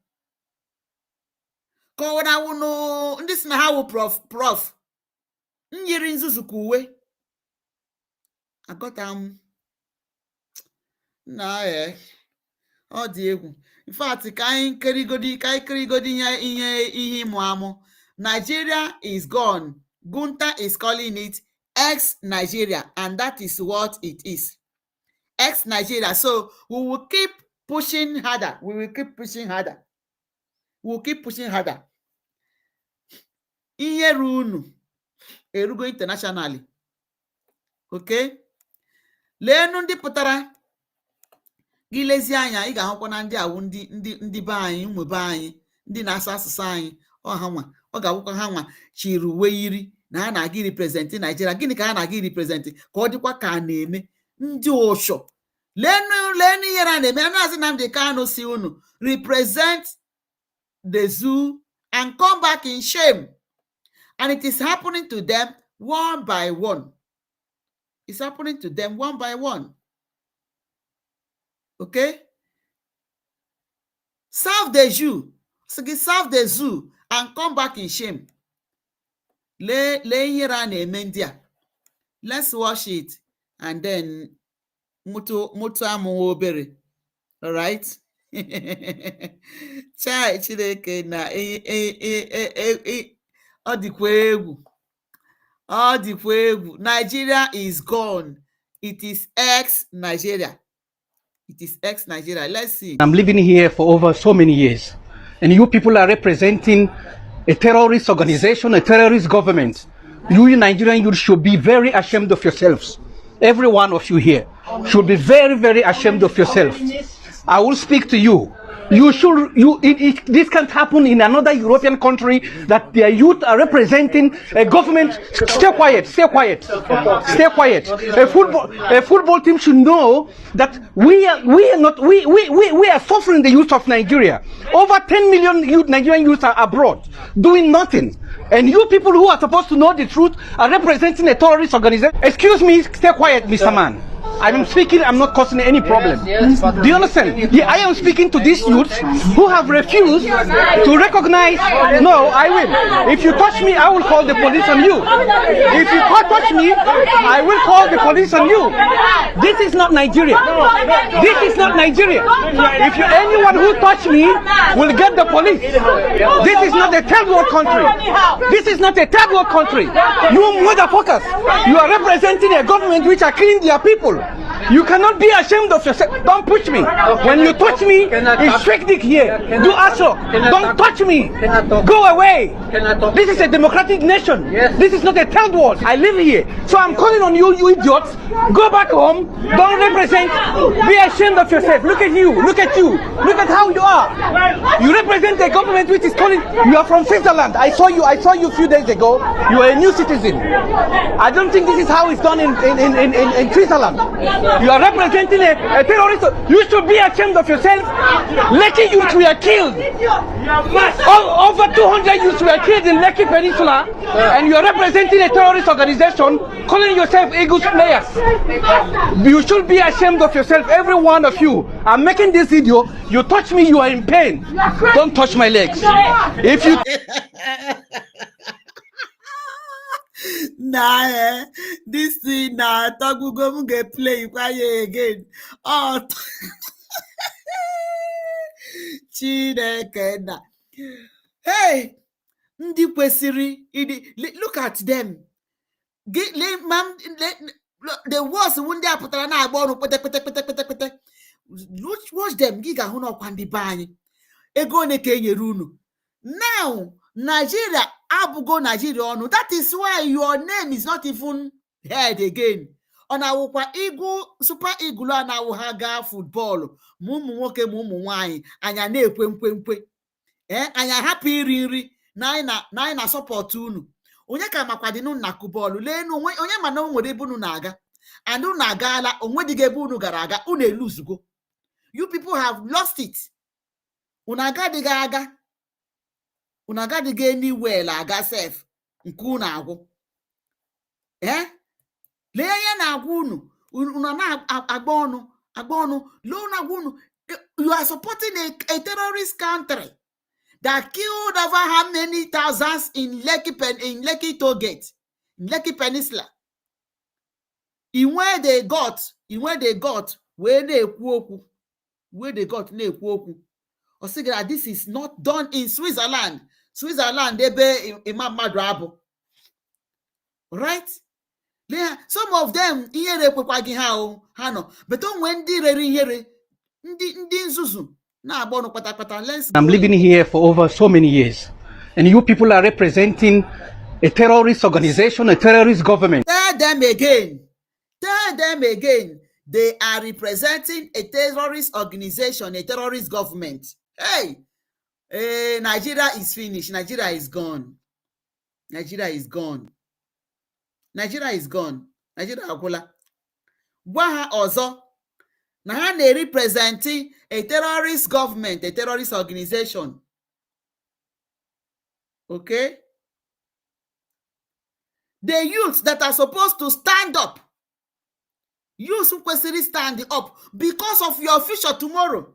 Ka ọ na-awụ no ndị si na ha wụ prof. Nyiri nzuzu ka uwe. Agọta m. Ọ dị egwu. In fact, ka anyị kerigodi ihe ịmụ amụ. Nigeria is gone. Gunta is calling it ex-Nigeria, and that is what it is. Ex-Nigeria. So we will keep pushing harder. Ihe runu erugo internationally. Okay? Leenu ndị pụtara gị lezi anya, ị ga-ahụkwa na ndị awụ ndị be anyị, ụmụ be anyị, ndị na-asụ asụsụ anyị. Ọ ga-awụkwa ha nwa chiri uwe yiri na ha na-aga represent Nigeria. Gịnị ka ha na-aga represent? Ka ọ dịkwa ka a na-eme ndị ụshọ. Leenu ihe a na-eme. Anaghịzi Nnamdi Kanu si unu represent the zoo and come back in shame. And it is happening to them one by one. It's happening to them one by one. Okay? Serve the zoo and come back in shame. Let's watch it and then mutu amu obere. All right? Chai Chideke na ọ dịkwa egwu. Nigeria is gone. It is ex-Nigeria. Let's see. I'm living here for over so many years, and you people are representing a terrorist organization, a terrorist government. You Nigerian youth should be very ashamed of yourselves. Every one of you here should be very, very ashamed of yourself. I will speak to you. This can't happen in another European country that their youth are representing a government. Stay quiet. A football team should know that we are suffering the youth of Nigeria. Over 10 million Nigerian youth are abroad doing nothing. And you people who are supposed to know the truth are representing a terrorist organization. Excuse me, stay quiet, Mr. Man. I'm speaking, I'm not causing any problem. Do you understand? Yeah, I am speaking to these youths who have refused to recognize. No, I will. If you touch me, I will call the police on you. If you touch me, I will call the police on you. This is not Nigeria. This is not Nigeria. If you, anyone who touch me will get the police. This is not a third world country. This is not a third world country. You motherfuckers, you are representing a government which are killing their people. You cannot be ashamed of yourself. Don't push me. When you touch me, it's straight dick here. Do assault. Don't touch me. Go away. This is a democratic nation. This is not a third world. I live here. So I'm calling on you, you idiots. Go back home. Don't represent. Be ashamed of yourself. Look at you. Look at you. Look at how you are. You represent a government which is calling. You are from Switzerland. I saw you a few days ago. You are a new citizen. I don't think this is how it's done in Switzerland. You are representing a terrorist. You should be ashamed of yourself. Lekki youths were killed. Over 200 youths were killed in Lekki Peninsula, and you are representing a terrorist organization calling yourself Eagles players. You should be ashamed of yourself, every one of you. I'm making this video. You touch me, you are in pain. Don't touch my legs. If you Nah, this thing now Togugo get play again. Oh, Chineke na. Hey, ndị kwesịrị look at them. The worst ndị a pụtara na-agba ọrụ kpete. Watch them. Gị ga-ahụ n'ọkwa ndị be anyị. Ego one ka enyere unu. Now, Nigeria abụgo Nigeria ọnụ. That is why your name is not even heard again. Ọ na-awụkwa Super Eagle a na-awụ ha gaa football. Ma ụmụ nwoke ma ụmụ nwaanyị anya na-ekwe nkwe. Anya hapụ iri nri na anyị na-asọpọtụ unu. Onye ka makwadinu na kubọọlụ leenu onye mana o nwere ebe unu na-aga. And unu agaala onwe dịga ebe unu gara aga. Unu eluzugo. You people have lost it. Unu agadịga aga. Unu agadịga anywhere aga sef nke unu agwụ. Lee ya na-agwụ unu na-agba ọnụ lee unu agwụ unu. You are supporting a terrorist country that killed over how many thousands in Lekki toll gate, in Lekki Peninsula. In where they got where they na-ekwu okwu. Or say that this is not done in Switzerland. Switzerland ebe Imam mmadụ abụ. Right? Some of them ihere ekwekwa gị ha nọ. But when ndị rere ihere ndị nzuzu na-agba ọnụ kpata. I'm living here for over so many years, and you people are representing a terrorist organization, a terrorist government. Tell them again. They are representing a terrorist organization, a terrorist government. Hey, Nigeria is finished. Nigeria is gone. Nigeria agwụla. Gwa ha ọzọ na ha na-representing a terrorist government, a terrorist organization. Okay? The youths that are supposed to stand up. Youths who kwesịrị stand up because of your future tomorrow.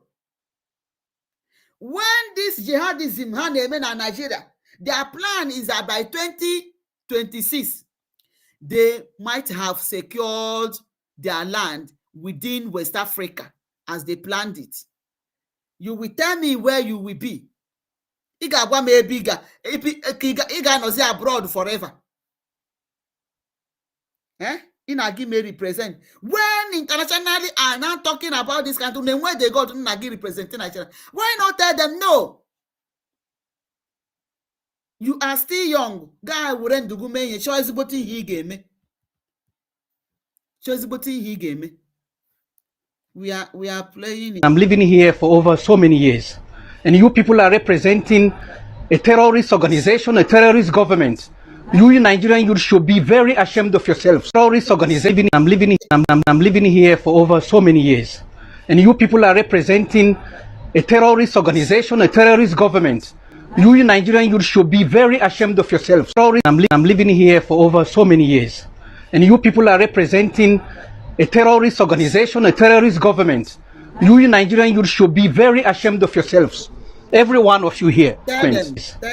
When this jihadism ha na-eme na Nigeria, their plan is that by 2026, they might have secured their land within West Africa as they planned it. You will tell me where you will be. Ị ga-agwa m ebe ị ga-anọzi abroad forever. Ị na-agị me represent. When internationally are now talking about this country, then where they go to na-agị representing Nigeria. Why not tell them no? You are still young. Guy were ndugu menye chọ ezigbote ihe ị ga-eme. We are playing it. I'm living here for over so many years, and you people are representing a terrorist organization, a terrorist government. You Nigerian youth should be very ashamed of yourselves. Terrorist organization. I'm living here for over so many years, and you people are representing a terrorist organization, a terrorist government. You Nigerian youth should be very ashamed of yourselves. I'm living here for over so many years, and you people are representing a terrorist organization, a terrorist government. You Nigerian youth should be very ashamed of yourselves. Every one of you here. Tell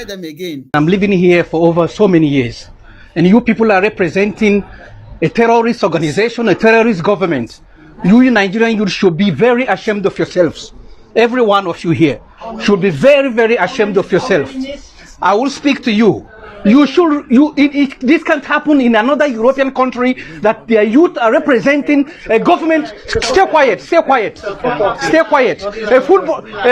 them again. I'm living here for over so many years. And you people are representing a terrorist organization, a terrorist government. You Nigerian youth should be very ashamed of yourselves. Every one of you here should be very, very ashamed of yourself. I will speak to you. This can't happen in another European country that their youth are representing a government. Stay quiet, stay quiet, stay quiet. A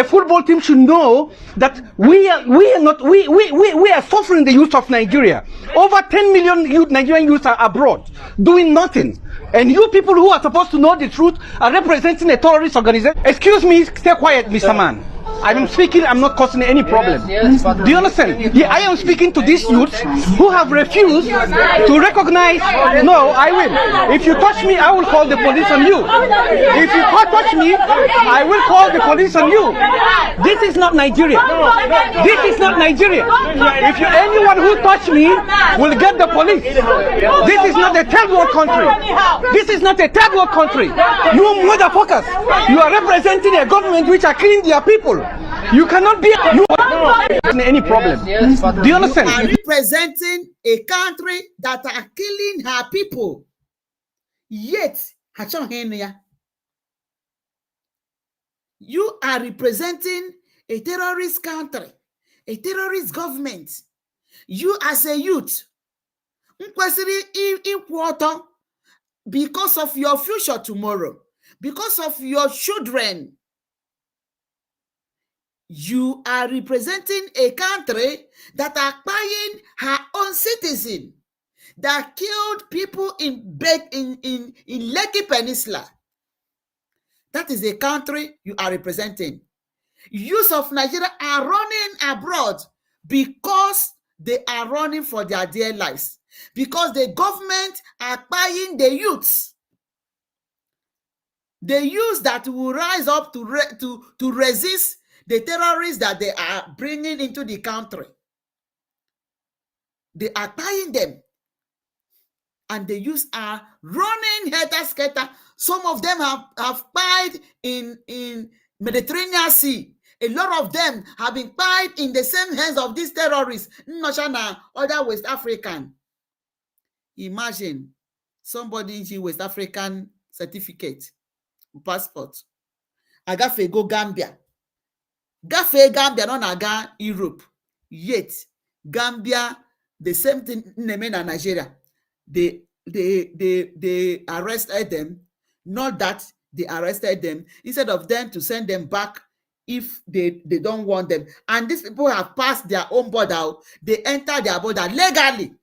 football team should know that we are suffering the youth of Nigeria. Over 10 million Nigerian youth are abroad doing nothing. And you people who are supposed to know the truth are representing a terrorist organization. Excuse me, stay quiet, Mr. Man. I'm speaking, I'm not causing any problem. Do you understand? Yeah, I am speaking to these youths who have refused to recognize. No, I will. If you touch me, I will call the police on you. If you touch me, I will call the police on you. This is not Nigeria. This is not Nigeria. If anyone who touch me will get the police. This is not a third world country. This is not a third world country. You motherfuckers, you are representing a government which are killing their people. You cannot be any problem. Do you understand? You are representing a country that are killing her people. Yet, you are representing a terrorist country, a terrorist government. You as a youth, because of your future tomorrow, because of your children, you are representing a country that are buying her own citizen, that killed people in Lekki Peninsula. That is a country you are representing. Youth of Nigeria are running abroad because they are running for their dear lives, because the government are buying the youths. The youths that will rise up to resist the terrorists that they are bringing into the country. They are buying them. And the youths are running helter-skelter. Some of them have died in Mediterranean Sea. A lot of them have been died in the same hands of these terrorists, China, other West African. Imagine somebody in West African certificate, passport. Agafe go Gambia. Gafe Gambia no naga Europe. Yet Gambia, the same thing in Nigeria. They arrested them. Not that they arrested them. Instead of them to send them back if they don't want them. And these people have passed their own border. They entered their border legally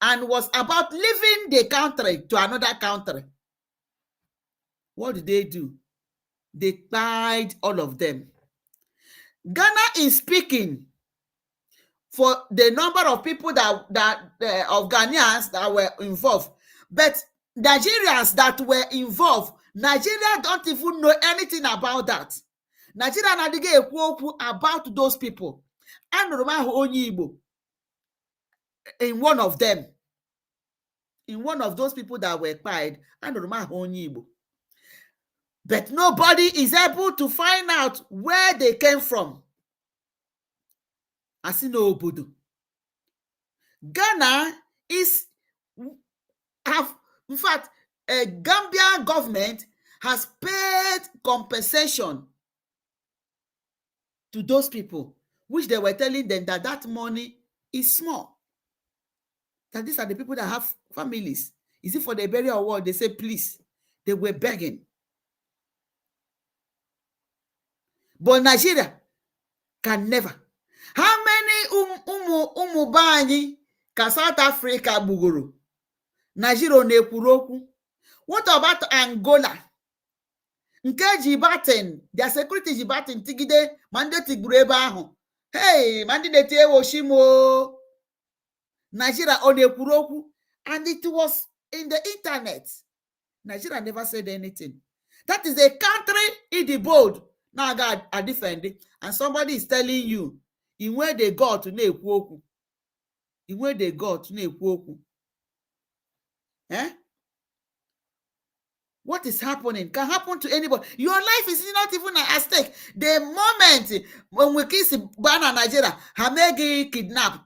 and was about leaving the country to another country. What did they do? They tied all of them. Ghana is speaking for the number of people of Ghanaians that were involved. But Nigerians that were involved, Nigeria don't even know anything about that. Nigeria nadige ekwu about those people. In one of them, in one of those people that were pied, but nobody is able to find out where they came from. Asino obodo. Ghana in fact, a Gambian government has paid compensation to those people, which they were telling them that money is small. That these are the people that have families. Is it for the burial or what? They say, please. They were begging. But Nigeria can never. How many umubani ka South Africa bugoro? Nigeria na-ekwuru okwu. What about Angola? Nke jibatin, their security jibatin tigide mande tigburu ebe ahụ. Hey, mande na-eti ewoshimo. Nigeria ọ na-ekwuru okwu, and it was in the internet. Nigeria never said anything. That is a country in the bold. Now God are defending, and somebody is telling you, in where they got to na-ekwu okwu. In where they got to na-ekwu okwu. Eh? What is happening can happen to anybody. Your life is not even at stake. The moment when we kiss Bana Nigeria, Hamegi kidnap,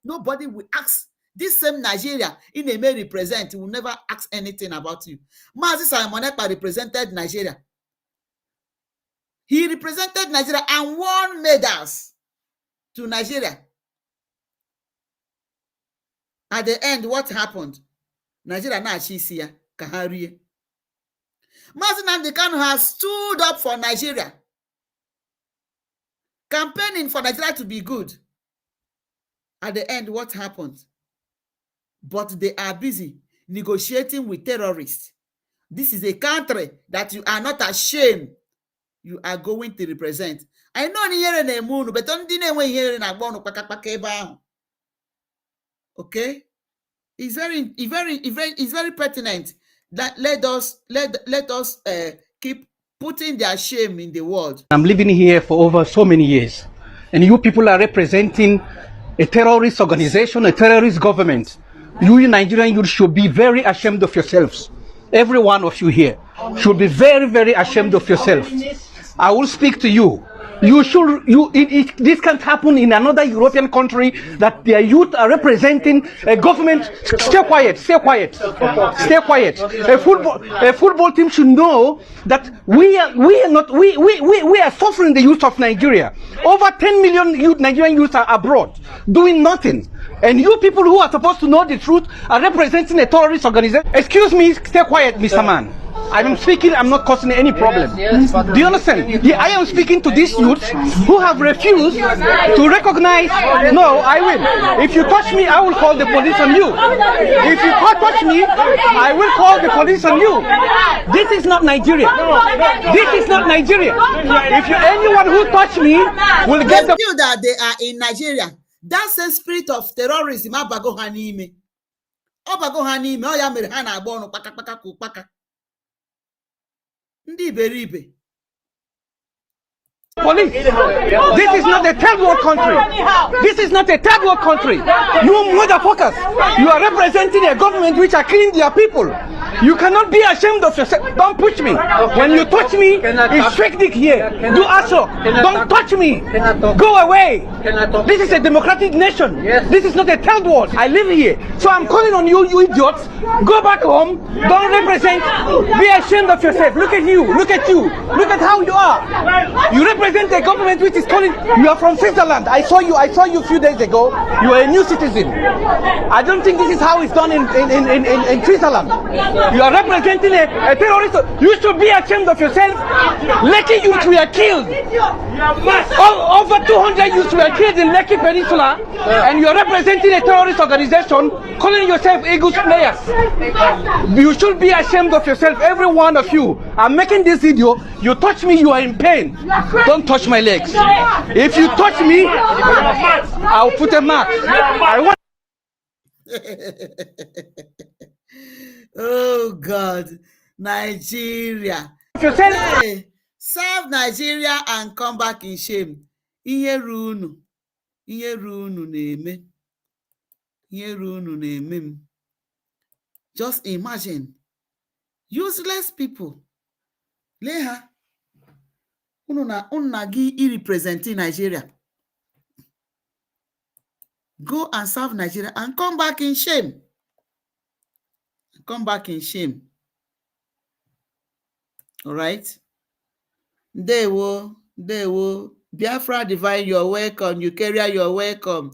nobody will ask. This same Nigeria in a may represent will never ask anything about you. Mazi Simon Ekpa represented Nigeria. He represented Nigeria and won medals to Nigeria. At the end, what happened? Nigeria na achisia kaharie. Mazi Nnamdi Kanu has stood up for Nigeria, campaigning for Nigeria to be good. At the end, what happened? But they are busy negotiating with terrorists. This is a country that you are not ashamed you are going to represent. I know here na emu but ndị na-enwe here na agba ọnụ kpakakpaka ebe ahụ. Okay? It's very pertinent that let us keep putting their shame in the world. I'm living here for over so many years, and you people are representing a terrorist organization, a terrorist government. You Nigerian youth should be very ashamed of yourselves. Every one of you here should be very, very ashamed of yourself. I will speak to you. This can't happen in another European country that their youth are representing a government. Stay quiet, stay quiet, stay quiet. A football team should know that we are suffering the youth of Nigeria. Over 10 million Nigerian youth are abroad doing nothing. And you people who are supposed to know the truth are representing a terrorist organization. Excuse me, stay quiet, Mr. Man. I'm speaking, I'm not causing any problem. Do you understand? Yeah, I am speaking to these youths who have refused to recognize. No, I will. If you touch me, I will call the police on you. If you touch me, I will call the police on you. This is not Nigeria. This is not Nigeria. If anyone who touch me will get the... They feel that they are in Nigeria. That same spirit of terrorism, abago ha n'ime. Obago ha n'ime, o ya mere ha na-agba ọnụ kpakakpaka ka ụkpaka. Ndị iberibe. Police. This is not a third world country. This is not a third world country. You motherfuckers, you are representing a government which are killing their people. You cannot be ashamed of yourself. Don't push me. When you touch me, it's strictly here. Do also. Don't touch me. Go away. This is a democratic nation. This is not a third world. I live here. So I'm calling on you, you idiots. Go back home. Don't represent. Be ashamed of yourself. Look at you. Look at you. Look at how you are. You represent a government which is calling. You are from Switzerland. I saw you a few days ago. You are a new citizen. I don't think this is how it's done in Switzerland. You are representing a terrorist. You should be ashamed of yourself. Lekki youths were killed. Over 200 youths were killed in Lekki Peninsula, and you are representing a terrorist organization calling yourself Eagles players. You should be ashamed of yourself, every one of you. I'm making this video. You touch me, you are in pain. Don't touch my legs. If you touch me, I'll put a mark. I want. Oh God, Nigeria. Hey, serve Nigeria and come back in shame. Ihe runu na-eme. Ihe runu na-eme m. Just imagine, useless people. Lee ha. Unu na gị representing Nigeria. Go and serve Nigeria and come back in shame. Come back in shame. All right. Ndewo. Biafra Divine, you're welcome. Eukarya, you're welcome.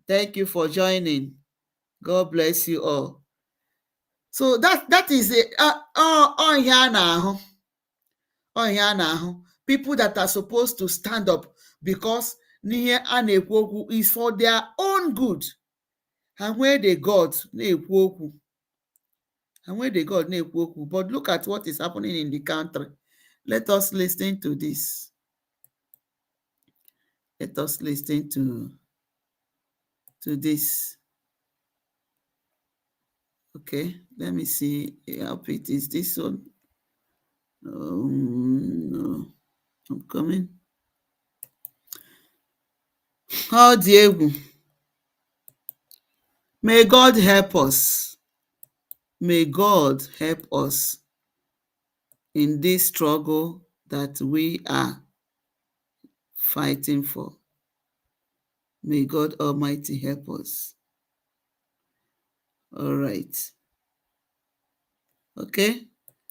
Thank you for joining. God bless you all. So that is it. On here now. People that are supposed to stand up because nihe a na-ekwu okwu is for their own good. And where they got na-ekwu okwu. But look at what is happening in the country. Let us listen to this. Let us listen to this. Okay, let me see how it is. This one. No, I'm coming. Oh, Diego. May God help us. May God help us. in this struggle that we are fighting for. May God Almighty help us. All right. Okay.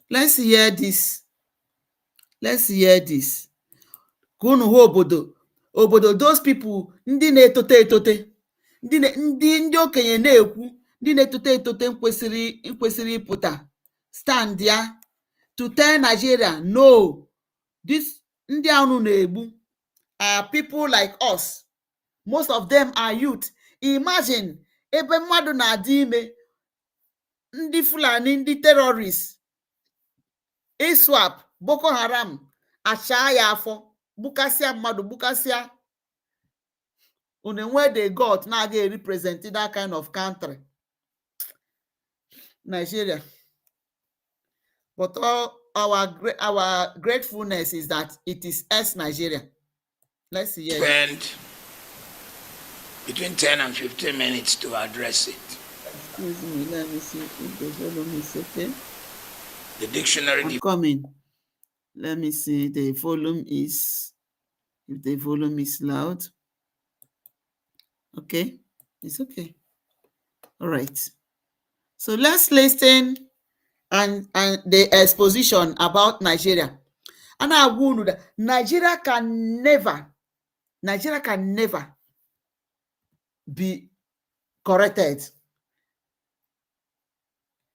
Let's hear this. Let's hear this. Ka unu hụ obodo those people ndị na-etote etote ndị okenye na-ekwu ndị na-etote etote kwesịrị ịpụta stand ya to tell Nigeria no, this ndị unu na-egbu are people like us. Most of them are youth. Imagine ebe mmadụ na-adị ime, ndị Fulani, ndị terrorists ISWAP, Boko Haram achaa ya afọ, gbukasịa mmadụ, gbukasịa unu enwe the God na-aga represent that kind of country, Nigeria. But our gratefulness is that it is us, Nigeria. Let's see. Spend between 10 and 15 minutes to address it. Excuse me, let me see if the volume is okay. The dictionary. I'm coming. Let me see. The volume is, if the volume is loud. Okay, it's okay. All right. So let's listen and the exposition about Nigeria. And I will know that Nigeria can never be corrected.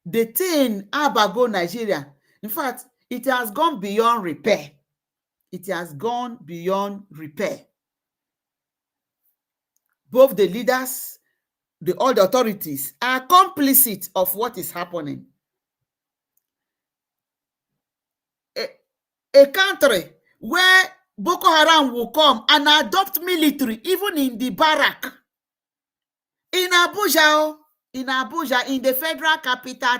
The thing about Nigeria, in fact, it has gone beyond repair. It has gone beyond repair. Both the leaders, all the authorities are complicit of what is happening. A country where Boko Haram will come and adopt military, even in the barrack, in Abuja, in the Federal Capital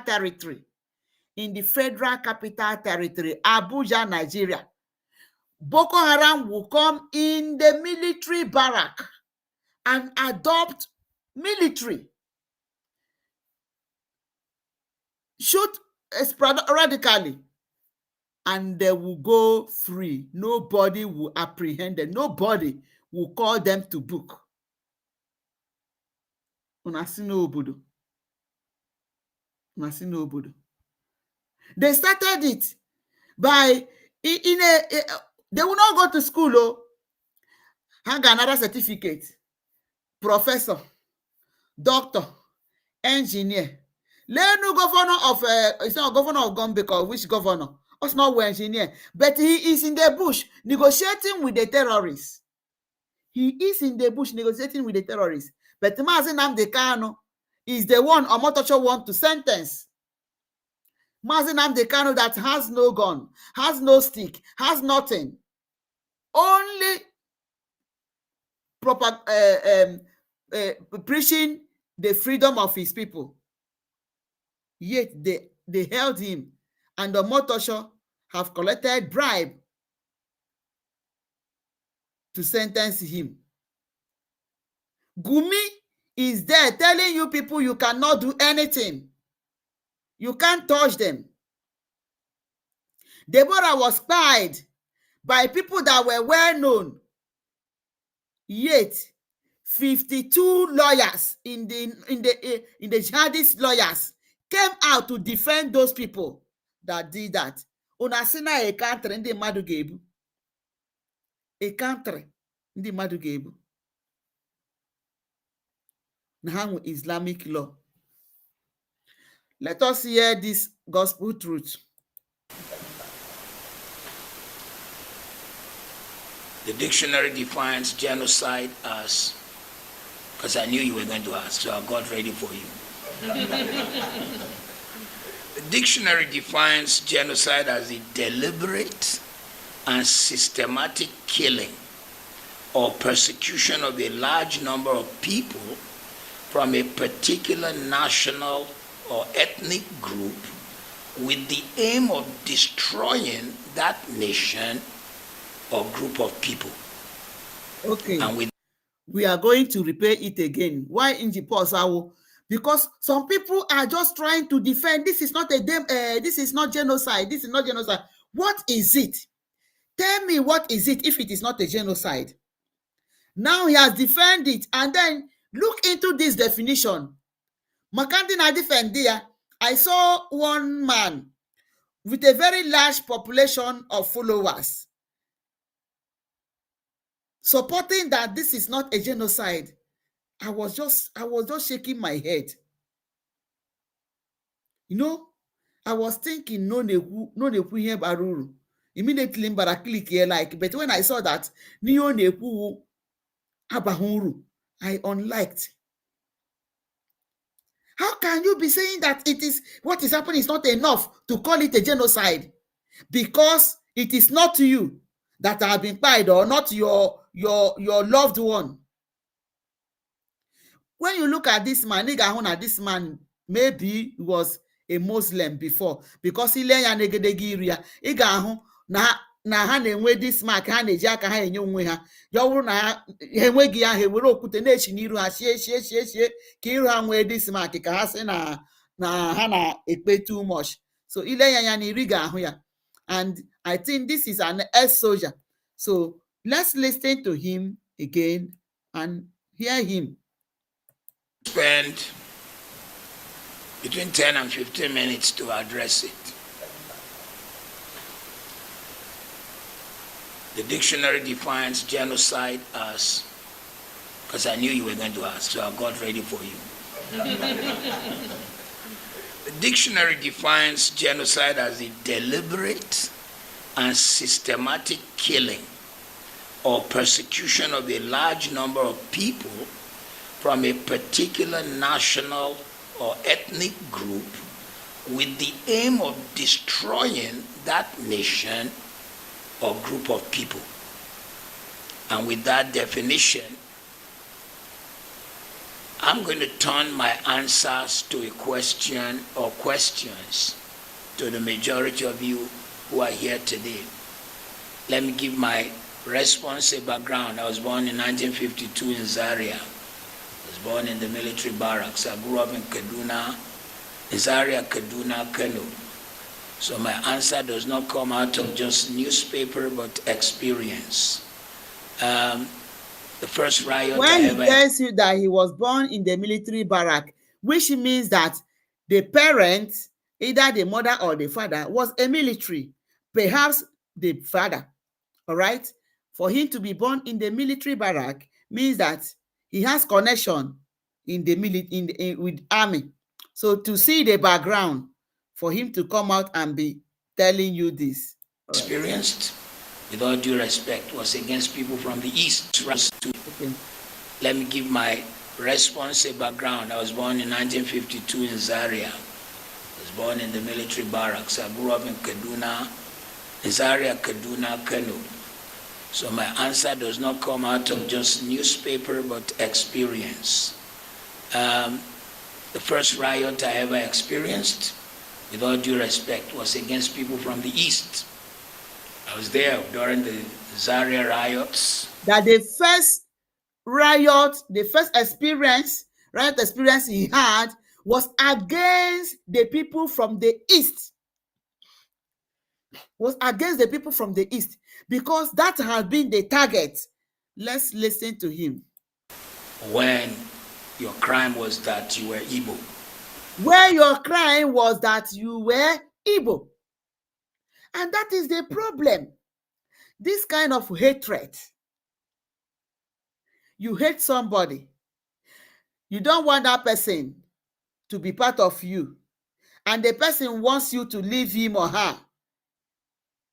Territory, Abuja, Nigeria, Boko Haram will come in the military barrack and adopt military, shoot radically, and they will go free. Nobody will apprehend them. Nobody will call them to book. Unasino obodo. They started it by they will not go to school. Hang another certificate. Professor, doctor, engineer. Lenu governor of it's not governor of Gombe, because which governor? It's not an engineer, but he is in the bush negotiating with the terrorists. He is in the bush negotiating with the terrorists. But Mazi Nnamdi Kanu is the one Omotocho want to sentence. Mazi Nnamdi Kanu that has no gun, has no stick, has nothing. Only preaching the freedom of his people. Yet they held him, and the Omotosho have collected bribe to sentence him. Gumi is there telling you people you cannot do anything. You can't touch them. Deborah was spied by people that were well known. Yet 52 lawyers in the jihadist lawyers came out to defend those people that did that. Unasina a country ndi mmadụ ga-ebu. A country ndi mmadụ ga-ebu. Na ha nwe Islamic law. Let us hear this gospel truth. The dictionary defines genocide as, because I knew you were going to ask, so I got ready for you. The dictionary defines genocide as the deliberate and systematic killing or persecution of a large number of people from a particular national or ethnic group with the aim of destroying that nation or group of people. Okay. And we are going to repeat it again. Why in the pause? Because some people are just trying to defend. This is not this is not genocide. This is not genocide. What is it? Tell me, what is it if it is not a genocide? Now he has defended it, and then look into this definition. Makandi na defend there. I saw one man with a very large population of followers supporting that this is not a genocide. I was just shaking my head. You know, I was thinking no nekwu ihe bara uru. Immediately mbara click here like, but when I saw that n'ihe nekwu abaghị uru, I unliked. How can you be saying that it is what is happening is not enough to call it a genocide because it is not you that have been killed or not your loved one? When you look at this man, this man maybe was a Muslim before, because ile ya negedege iri ya, ị ga-ahụ na ha na-enwe this mark ha na-eji aka ha enye onwe ha. Ya bụrụ na ha enweghị ya, ha ewere okwute na-echi n'iru ha shie ka iru ha nwee this mark ka ha sị na ha na-ekpe too much. So ile ya na iri ga-ahụ ya. And I think this is an ex-soldier. So let's listen to him again and hear him. Spend between 10 and 15 minutes to address it. The dictionary defines genocide as, because I knew you were going to ask, so I got ready for you. The dictionary defines genocide as the deliberate and systematic killing or persecution of a large number of people from a particular national or ethnic group with the aim of destroying that nation or group of people. And with that definition, I'm going to turn my answers to a question or questions to the majority of you who are here today. Let me give my response a background. I was born in 1952 in Zaria. I was born in the military barracks. I grew up in Kaduna, Zaria, Kaduna, Kano. So my answer does not come out of just newspaper, but experience. The first riot when he tells you that he was born in the military barrack, which means that the parent, either the mother or the father, was a military, perhaps the father. All right, for him to be born in the military barrack means that he has connection in the with army. So to see the background for him to come out and be telling you this, experienced, with all due respect, was against people from the East. Okay. Let me give my response a background. I was born in 1952 in Zaria. I was born in the military barracks. I grew up in Kaduna, Zaria, Kaduna, Kano. So my answer does not come out of just newspaper, but experience. The first riot I ever experienced, with all due respect, was against people from the East. I was there during the Zaria riots. That the first riot, the first riot experience he had was against the people from the East. Was against the people from the East, because that has been the target. Let's listen to him. When your crime was that you were Igbo. Where your crime was that you were Igbo. And that is the problem. This kind of hatred. You hate somebody. You don't want that person to be part of you. And the person wants you to leave him or her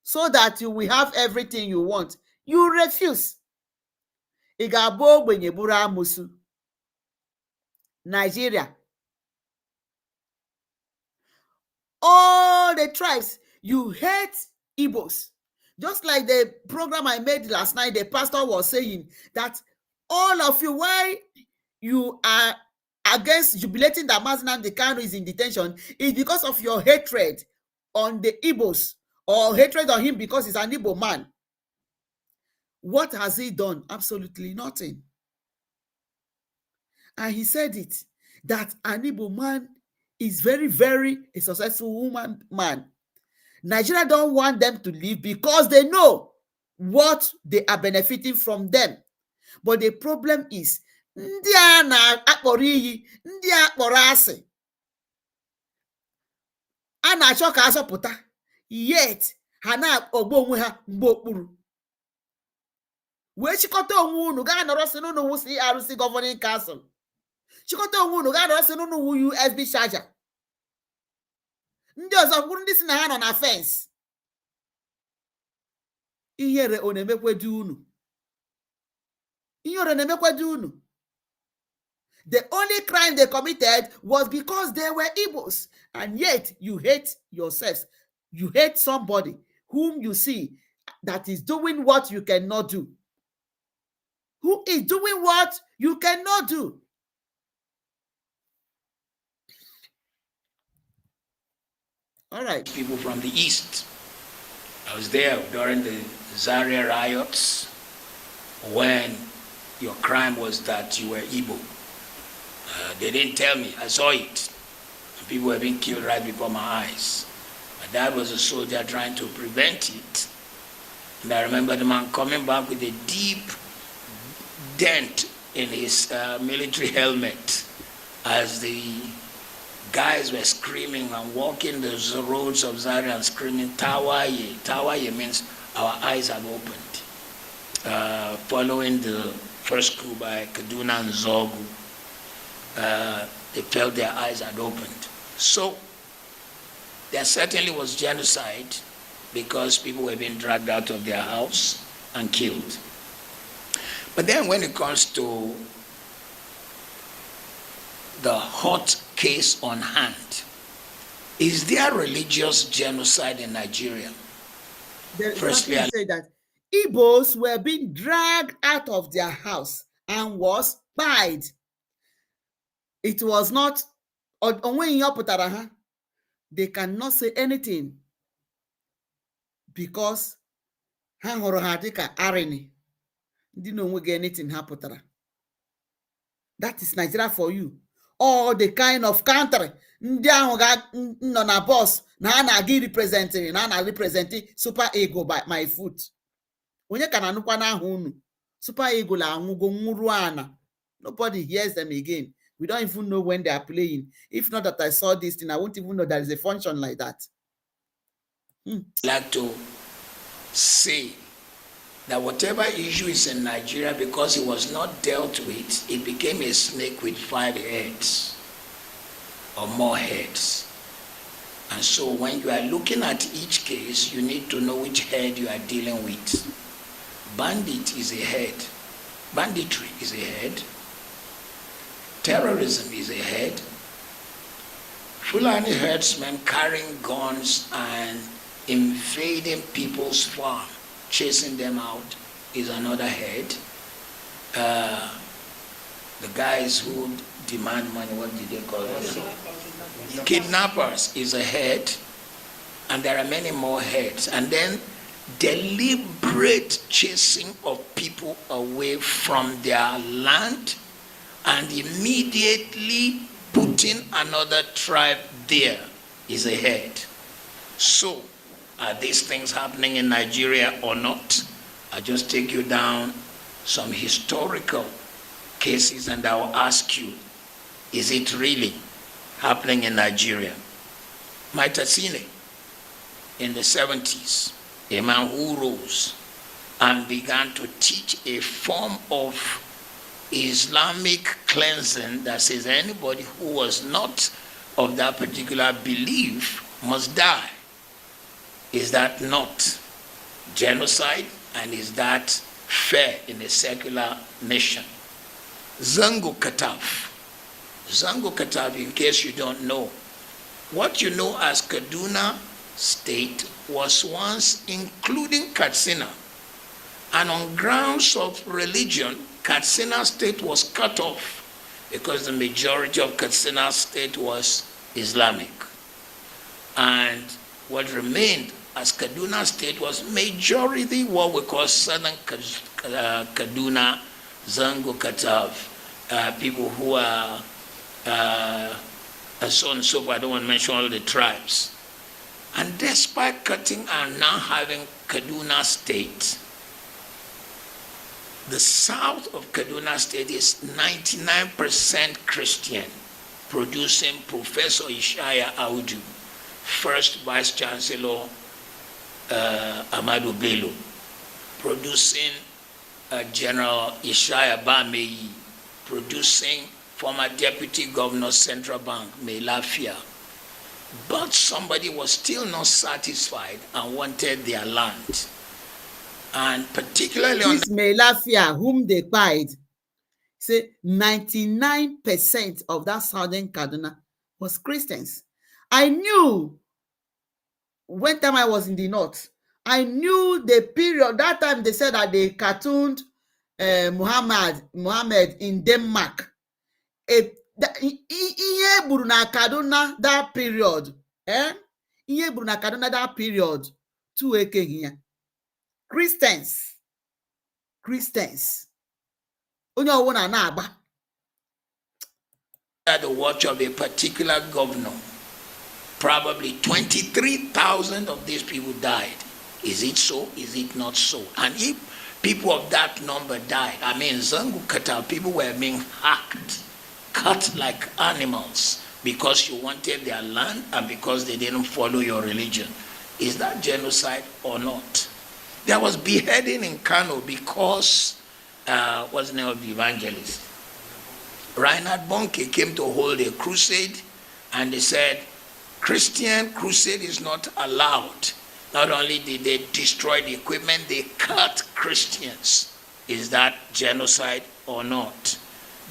so that you will have everything you want. You refuse. Igabo Benyebura Musu. Nigeria. All the tribes, you hate Igbos. Just like the program I made last night, the pastor was saying that all of you, why you are against jubilating that Nnamdi Kanu is in detention, is because of your hatred on the Igbos, or hatred on him because he's an Igbo man. What has he done? Absolutely nothing. And he said it, that an Igbo man is very, very a successful man. Nigeria don't want them to leave because they know what they are benefiting from them. But the problem is, ndị a na-akpọrọ iyi, ndị a kpọrọ asị, a na-achọ ka azọpụta, yet ha na-ọgba onwe ha mgbe okpuru. Wee chịkọta onwe unu gaa nọrọ sị n'unu wu CRC Governing Council. Chịkọta onwe unu gaa nọrọ sị n'unu wu USB charger. Ndị ọzọ bụrụ ndị si na ha nọ na fence. Ihere ọ na-emekwedu unu. Ihere na-emekwedu unu. The only crime they committed was because they were Igbos. And yet you hate yourselves. You hate somebody whom you see that is doing what you cannot do. Who is doing what you cannot do. All right. People from the East. I was there during the Zaria riots when your crime was that you were Igbo. They didn't tell me. I saw it. People were being killed right before my eyes. My dad was a soldier trying to prevent it. And I remember the man coming back with a deep dent in his military helmet as the guys were screaming and walking the roads of Zaria and screaming, Tawaye. Tawaye means our eyes have opened. Following the first coup by Kaduna and Zogu, they felt their eyes had opened. So there certainly was genocide because people were being dragged out of their house and killed. But then when it comes to the hot case on hand, is there religious genocide in Nigeria? Firstly, I say that Igbos were being dragged out of their house and was spied. It was not they cannot say anything because ha hụrụ ha dịka arịnị ndị na onweghị anything ha pụtara. That is Nigeria for you. All the kind of country ndị ahụ ga nọ na boss na ha na-aga representing na ha representing Super Eagle by my foot. Onye ka na anụkwa n'aha unu? Super Eagle anwụgo nwụrụ ana. Nobody hears them again. We don't even know when they are playing. If not that I saw this thing, I won't even know there is a function like that. Like to say that whatever issue is in Nigeria, because it was not dealt with, it became a snake with 5 heads or more heads. And so when you are looking at each case, you need to know which head you are dealing with. Bandit is a head. Banditry is a head. Terrorism is a head. Fulani herdsmen carrying guns and invading people's farm, chasing them out, is another head. The guys who demand money, what did they call them? Kidnappers is a head, and there are many more heads. And then deliberate chasing of people away from their land and immediately putting another tribe there is a head. So, are these things happening in Nigeria or not? I'll just take you down some historical cases and I'll ask you, is it really happening in Nigeria? Maitasine, in the 70s, a man who rose and began to teach a form of Islamic cleansing that says anybody who was not of that particular belief must die. Is that not genocide? And is that fair in a secular nation? Zango Kataf. Zango Kataf, in case you don't know, what you know as Kaduna State was once including Katsina. And on grounds of religion, Katsina State was cut off because the majority of Katsina State was Islamic. And what remained as Kaduna State was majority what we call Southern Kaduna, Zango Katav, people who are and so on and so forth. I don't want to mention all the tribes. And despite cutting and now having Kaduna State, the south of Kaduna State is 99% Christian, producing Professor Ishaya Audu, first Vice Chancellor Amadu Bello, producing General Ishaya Bameyi, producing former Deputy Governor Central Bank Melafia. But somebody was still not satisfied and wanted their land. And particularly on this Melafia, whom they pied, say 99% of that southern Kaduna was Christians. I knew when time I was in the north, I knew the period. That time they said that they cartooned Muhammad in Denmark. Ihe gburu na Kaduna that period. Ihe gburu na Kaduna that period. Tu ekeghị ya. Christians. Onye ọwụna na-agba. the watch of a particular governor, probably 23,000 of these people died. Is it so? Is it not so? And if people of that number died, I mean, Zangu Kata, people were being hacked, cut like animals because you wanted their land and because they didn't follow your religion. Is that genocide or not? There was beheading in Kano because, what's the name of the evangelist? Reinhard Bonnke came to hold a crusade, and they said, Christian crusade is not allowed. Not only did they destroy the equipment, they cut Christians. Is that genocide or not?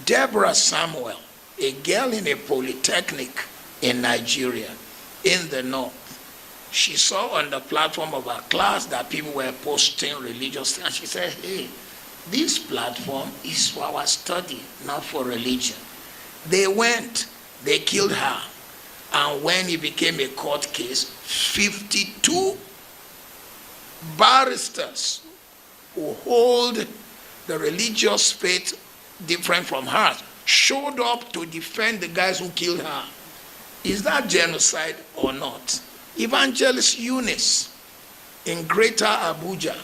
Deborah Samuel, a girl in a polytechnic in Nigeria, in the north, she saw on the platform of her class that people were posting religious things, and she said, hey, this platform is for our study, not for religion. They went, they killed her, and when it became a court case, 52 barristers who hold the religious faith different from hers showed up to defend the guys who killed her. Is that genocide or not? Evangelist Eunice in Greater Abuja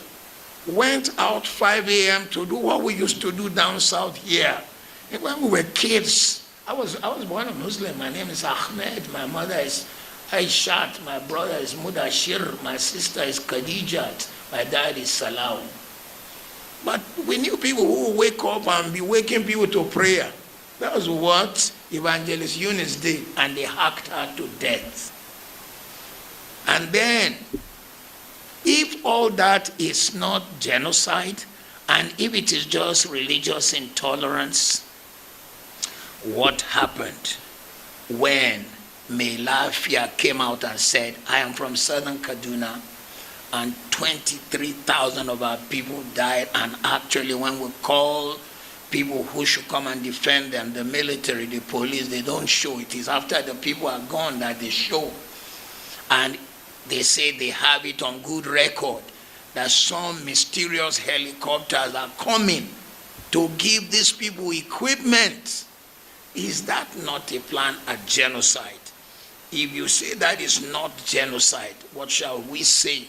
went out 5 a.m. to do what we used to do down south here. And when we were kids, I was born a Muslim. My name is Ahmed. My mother is Aishat. My brother is Mudashir. My sister is Khadijat. My dad is Salau. But we knew people who would wake up and be waking people to prayer. That was what Evangelist Eunice did, and they hacked her to death. And then, if all that is not genocide, and if it is just religious intolerance, what happened when Melafia came out and said, I am from southern Kaduna, and 23,000 of our people died, and actually when we call people who should come and defend them, the military, the police, they don't show. It is after the people are gone that they show. And they say they have it on good record that some mysterious helicopters are coming to give these people equipment. Is that not a plan at genocide? If you say that is not genocide, what shall we say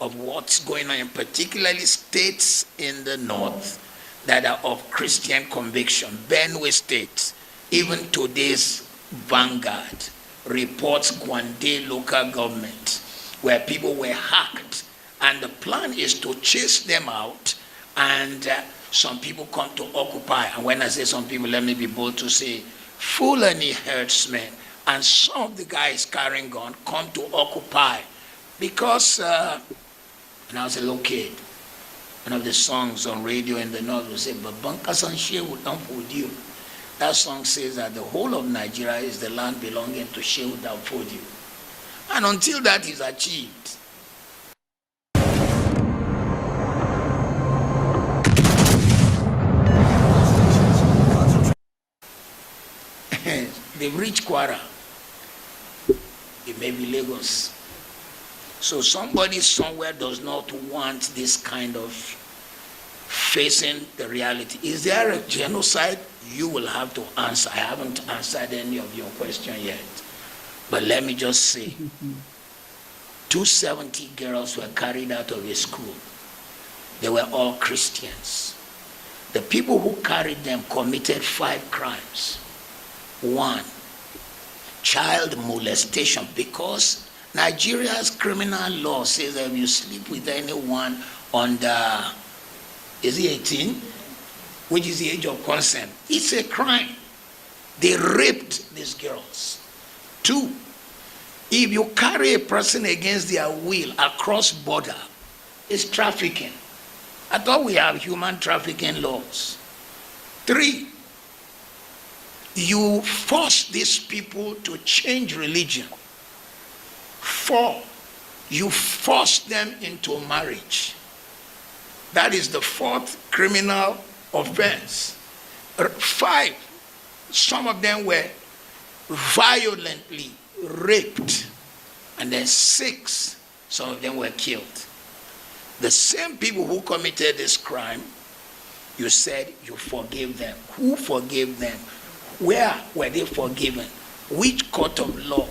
of what's going on, in particularly states in the north that are of Christian conviction? Benue State, even today's Vanguard reports Kwande local government, where people were hacked, and the plan is to chase them out, and some people come to occupy. And when I say some people, let me be bold to say Fulani herdsmen and some of the guys carrying gun come to occupy, because when I was a little kid, one of the songs on radio in the north would say, Babanka Sanshe would not food you. That song says that the whole of Nigeria is the land belonging to Shehu Danfodio. And until that is achieved, they've reached Kwara. It may be Lagos. So somebody somewhere does not want this kind of facing the reality. Is there a genocide? You will have to answer. I haven't answered any of your question yet. But let me just say, 270 girls were carried out of a school. They were all Christians. The people who carried them committed 5 crimes. 1, child molestation, because Nigeria's criminal law says that if you sleep with anyone under, is he 18? Which is the age of consent, it's a crime. They raped these girls. 2, if you carry a person against their will across border, it's trafficking. I thought we have human trafficking laws. 3, you force these people to change religion. 4, you force them into marriage. That is the 4th criminal offense. 5, some of them were violently raped. And then 6, some of them were killed. The same people who committed this crime, you said you forgave them. Who forgave them? Where were they forgiven? Which court of law?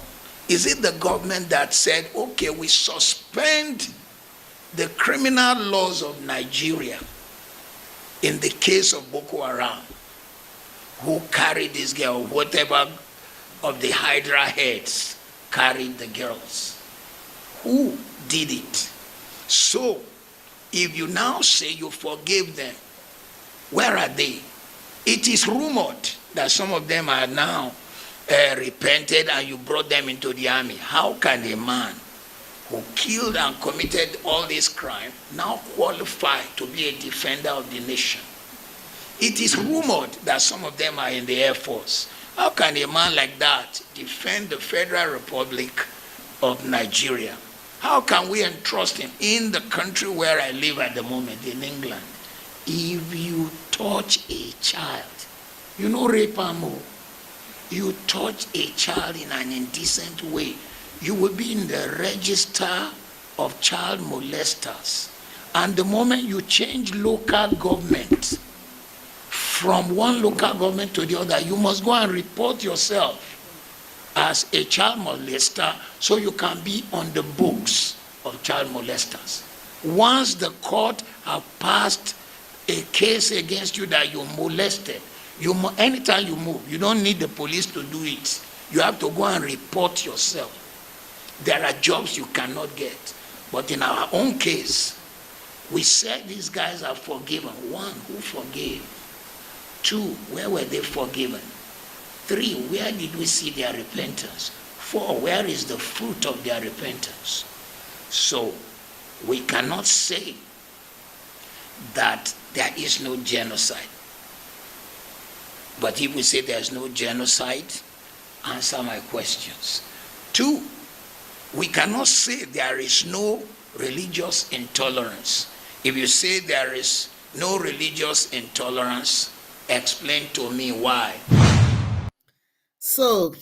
Is it the government that said, okay, we suspend the criminal laws of Nigeria in the case of Boko Haram, who carried this girl, whatever of the Hydra heads carried the girls? Who did it? So, if you now say you forgave them, where are they? It is rumored that some of them are now repented and you brought them into the army. How can a man who killed and committed all this crime now qualify to be a defender of the nation? It is rumored that some of them are in the Air Force. How can a man like that defend the Federal Republic of Nigeria? How can we entrust him in the country where I live at the moment, in England? If you touch a child, you know rape and more, you touch a child in an indecent way, you will be in the register of child molesters. And the moment you change local government, from one local government to the other, you must go and report yourself as a child molester so you can be on the books of child molesters. Once the court have passed a case against you that you molested, anytime you move, you don't need the police to do it. You have to go and report yourself. There are jobs you cannot get. But in our own case, we said these guys are forgiven. 1, who forgave? 2, where were they forgiven? 3, where did we see their repentance? 4, where is the fruit of their repentance? So, we cannot say that there is no genocide. But if we say there's no genocide, answer my questions. 2, we cannot say there is no religious intolerance. If you say there is no religious intolerance, explain to me why. So,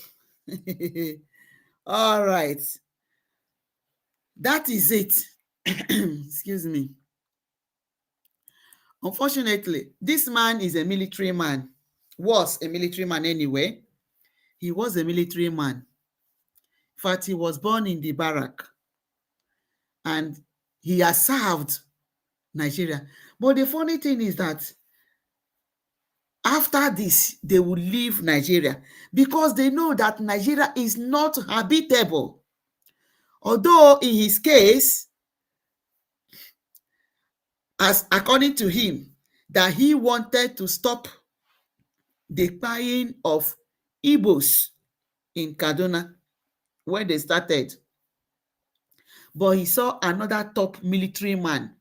all right. That is it. Excuse me. Unfortunately, this man is a military man. Was a military man anyway. He was a military man. In fact, he was born in the barrack. And he has served Nigeria. But the funny thing is that after this, they will leave Nigeria because they know that Nigeria is not habitable. Although in his case, as according to him, that he wanted to stop the buying of Igbos in Kaduna when they started. But he saw another top military man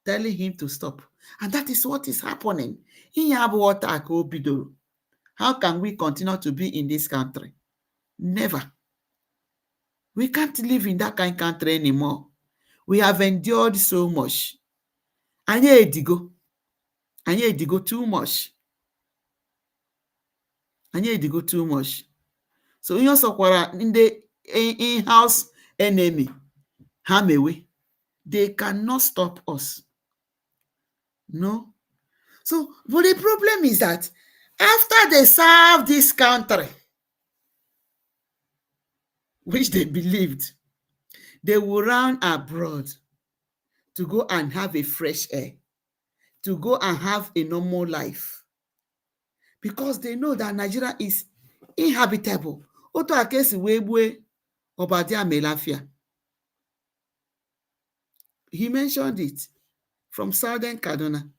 telling him to stop. And that is what is happening. How can we continue to be in this country? Never. We can't live in that kind of country anymore. We have endured so much. Anyị edigo too much. Anyị edigo too much. So ihe ọsọkwara ndị in-house enemy ha mewe, they cannot stop us. No. So, but the problem is that after they serve this country, which they believed, They will run abroad to go and have a fresh air, to go and have a normal life, because they know that Nigeria is inhabitable. Otu a ka esi wee gbue Obadia Melafia. He mentioned it from Southern Kaduna.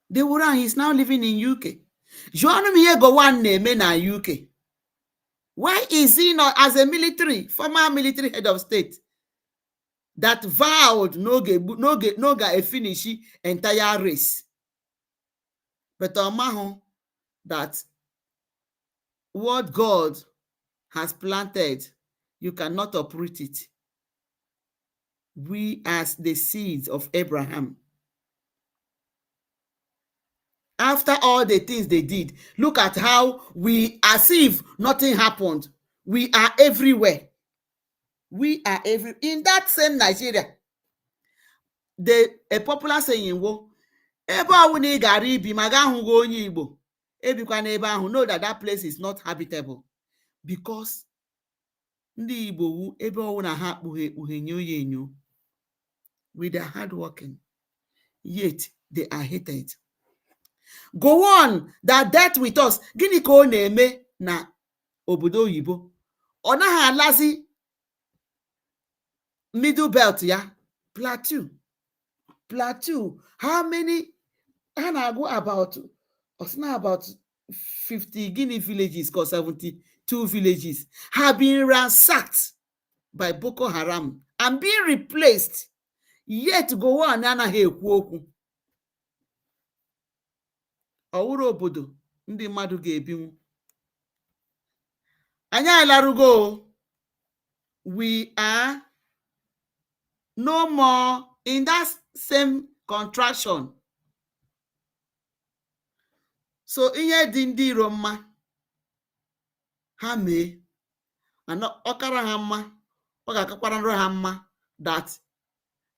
They will run. He's now living in UK. Jụọnụ m ihe Gowon na-eme na UK. Why is he not, as a former military head of state, that vowed no ga finish entire race? But Omahu, that what God has planted, you cannot uproot it. We as the seeds of Abraham. After all the things they did, look at how we, as if nothing happened. We are everywhere. We are in that same Nigeria. A popular saying, wo, ebe ọwụ na ị gara ibi ma ga ahụghị onye Igbo, ebikwa n'ebe ahụ, know that place is not habitable, because ndị Igbo wu ebe ọwụ na ha akpụghị ekpughe nye oye enyo. With their hard working, yet they are hated. Go on, that death with us. Gịnị ka ọ na-eme na obodo oyibo? Ọ naghị alazi middle belt ya, plateau. How many? Ha na-agụ about 50 Guinea villages or 72 villages have been ransacked by Boko Haram and being replaced. Yet go on anaghị ekwu okwu. Ọwụrụ obodo ndị mmadụ ga-ebinwu. Anyị alarugo. We are no more in that same contraction. So ihe dị ndị iro mma ha mee, ọkara ha mma, ọ ga-akakwara nrọ ha mma, that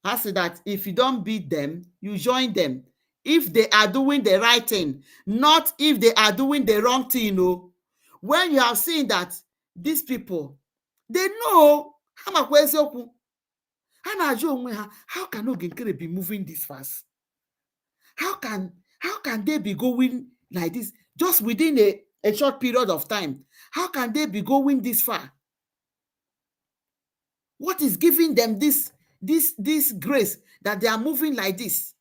I say that if you don't beat them, you join them. If they are doing the right thing, not if they are doing the wrong thing. No. When you have seen that these people, they know, how can Ogenkere be moving this fast? How can they be going like this just within a short period of time? How can they be going this far? What is giving them this grace that they are moving like this?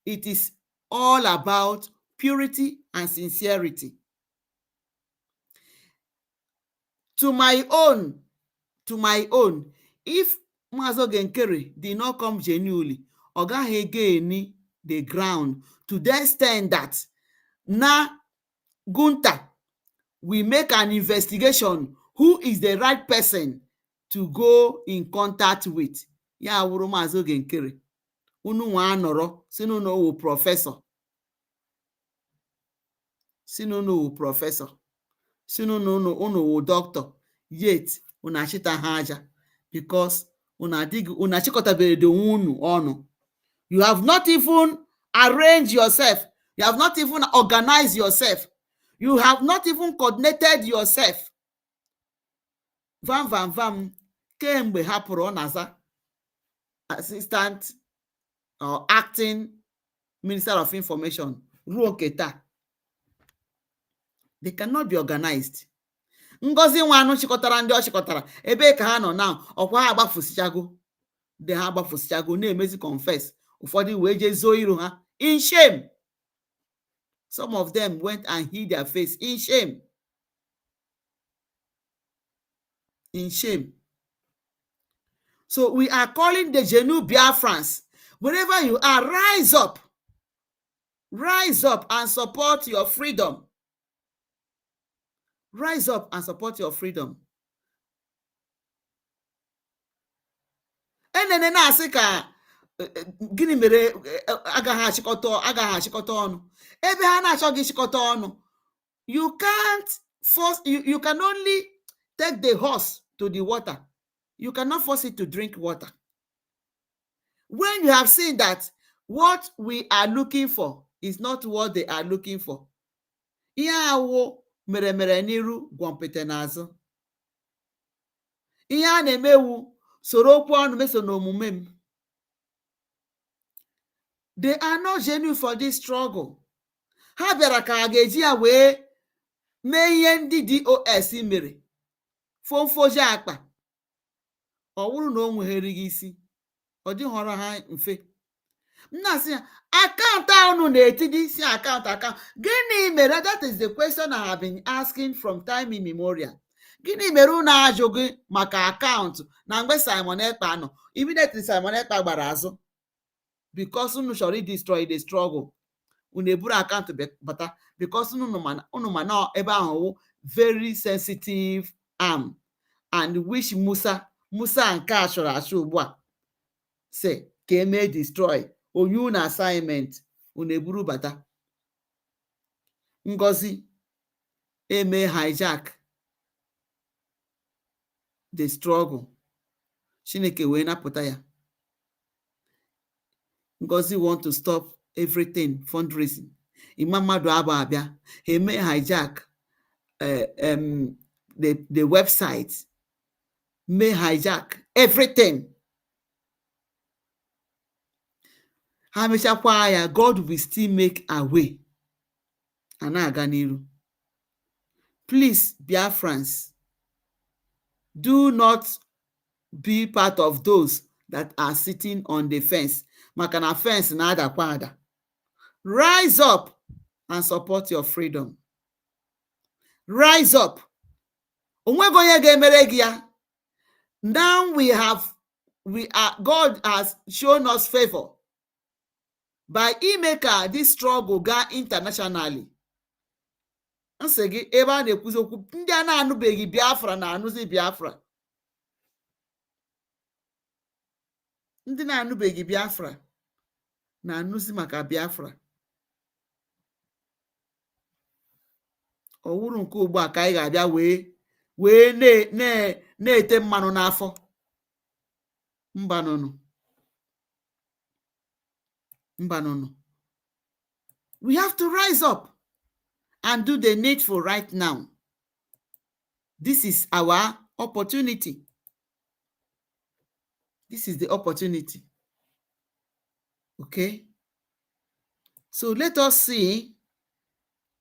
It is all about purity and sincerity. To my own, if Maazị Ogenkere did not come genuinely, ọ gaghị again the ground to the extent that na Gunta we make an investigation who is the right person to go in contact with. Ya wụrụ Maazị Ogenkere. Unu nwa anọrọ si n'unu wụ prọfesọ, si n'unu wụ prọfesọ, si n'unu wụ dọkịta, yet unu achịta ha aja because unu achịkọtabere the unu ọnụ. You have not even arranged yourself. You have not even organized yourself. You have not even coordinated yourself. Vam kemgbe hapụrụ ọ na-aza assistant or acting Minister of Information ruo nke taa. They cannot be organized. Ngozi Nwanụ chịkọtara ndị ọ chịkọtara ebe ka ha nọ na ọkwa ha agbafụsichago. De ha agbafụsichago na-emezi confess. Ụfọdụ wee jee zoo iru ha in shame. Some of them went and hid their face in shame. In shame. So we are calling the Genu Biafrans. Wherever you are, rise up. Rise up and support your freedom. Rise up and support your freedom. Enene na-asị ka gịnị mere agaghị achịkọta ọnụ. Ebe ha na-achọghị ịchịkọta ọnụ, you can't force, you can only take the horse to the water. You cannot force it to drink water. When you have seen that what we are looking for is not what they are looking for, mere n'iru gwọmpete n'azụ. Ihe a na-emewu soro okwu ọnụ meso n'omume m. They are not genuine for this struggle. Ha bịara ka a ga-eji ya wee mee ihe ndị DOS mere, fomfoji akpa. Ọ wụrụ na o nweghere isi, ọ dịghọrọ ha mfe. M na-asị ya, akaụntụ ahụ na-etidi isi akaụntụ. Gịnị mere? That is the question I have been asking from time immemorial. Gịnị mere unu ajụghị maka akaụntụ na mgbe Simon Ekpa nọ? Immediately Simon Ekpa gbara azụ. Because unu chọrọ destroy the struggle. Unu eburu akaụntụ bata because unu ma na ebe ahụ very sensitive arm, and which Musa nke a chọrọ achọ ugbu a say ka eme destroy onye unu assignment, unu eburu bata. Ngozi eme hijack the struggle. Chineke wee napụta ya. Ngozi want to stop everything fundraising. Ima mmadụ abụ abịa, eme hijack the website, may hijack everything. Ha mechakwa ya, God will still make a way. Ana aga n'iru. Please, Biafrans, do not be part of those that are sitting on the fence. Maka na fence na-adakwa ada. Rise up and support your freedom. Rise up. Onwego onye ga-emere gị ya. Now God has shown us favor by imeka this struggle ga internationally. Nsị gị ebe a na-ekwuzi okwu, ndị a na-anụbeghị Biafra na-anụzi Biafra. Ndị na-anụbeghị Biafra na-anụzi maka Biafra. Ọwụrụ nke ugbu a ka anyị ga-abịa wee na-ete mmanụ n'afọ. Mbanụnụ. We have to rise up and do the needful right now. This is our opportunity. This is the opportunity. Okay? So let us see.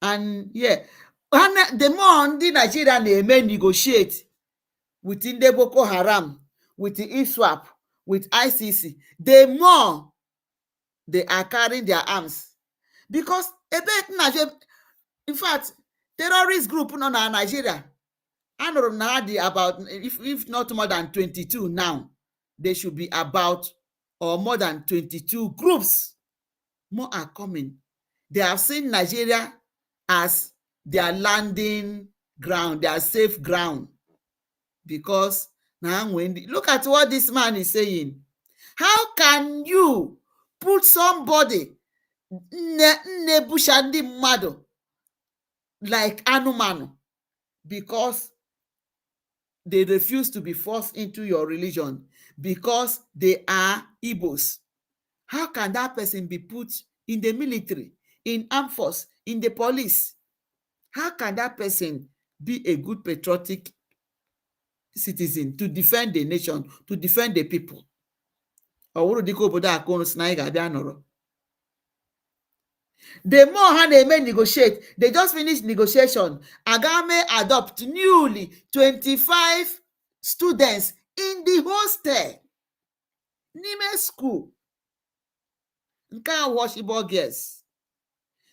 And yeah, the more ndị Nigeria na-eme negotiate with ndị Boko Haram, with the ISWAP, with ICC, the more they are carrying their arms. Because in fact, terrorist group nọ na Nigeria, anụrụ m na ha dị about, if not more than 22 now, they should be about, or more than 22 groups. More are coming. They have seen Nigeria as their landing ground, their safe ground. Because now look at what this man is saying. How can you put somebody nebushandi mado like Anumanu because they refuse to be forced into your religion, because they are Igbos? How can that person be put in the military, in armed force, in the police? How can that person be a good patriotic citizen to defend the nation, to defend the people? The more how they may negotiate, they just finished negotiation. Agame adopt newly 25 students in the hostel. Nime school. Nka wash Igbo girls.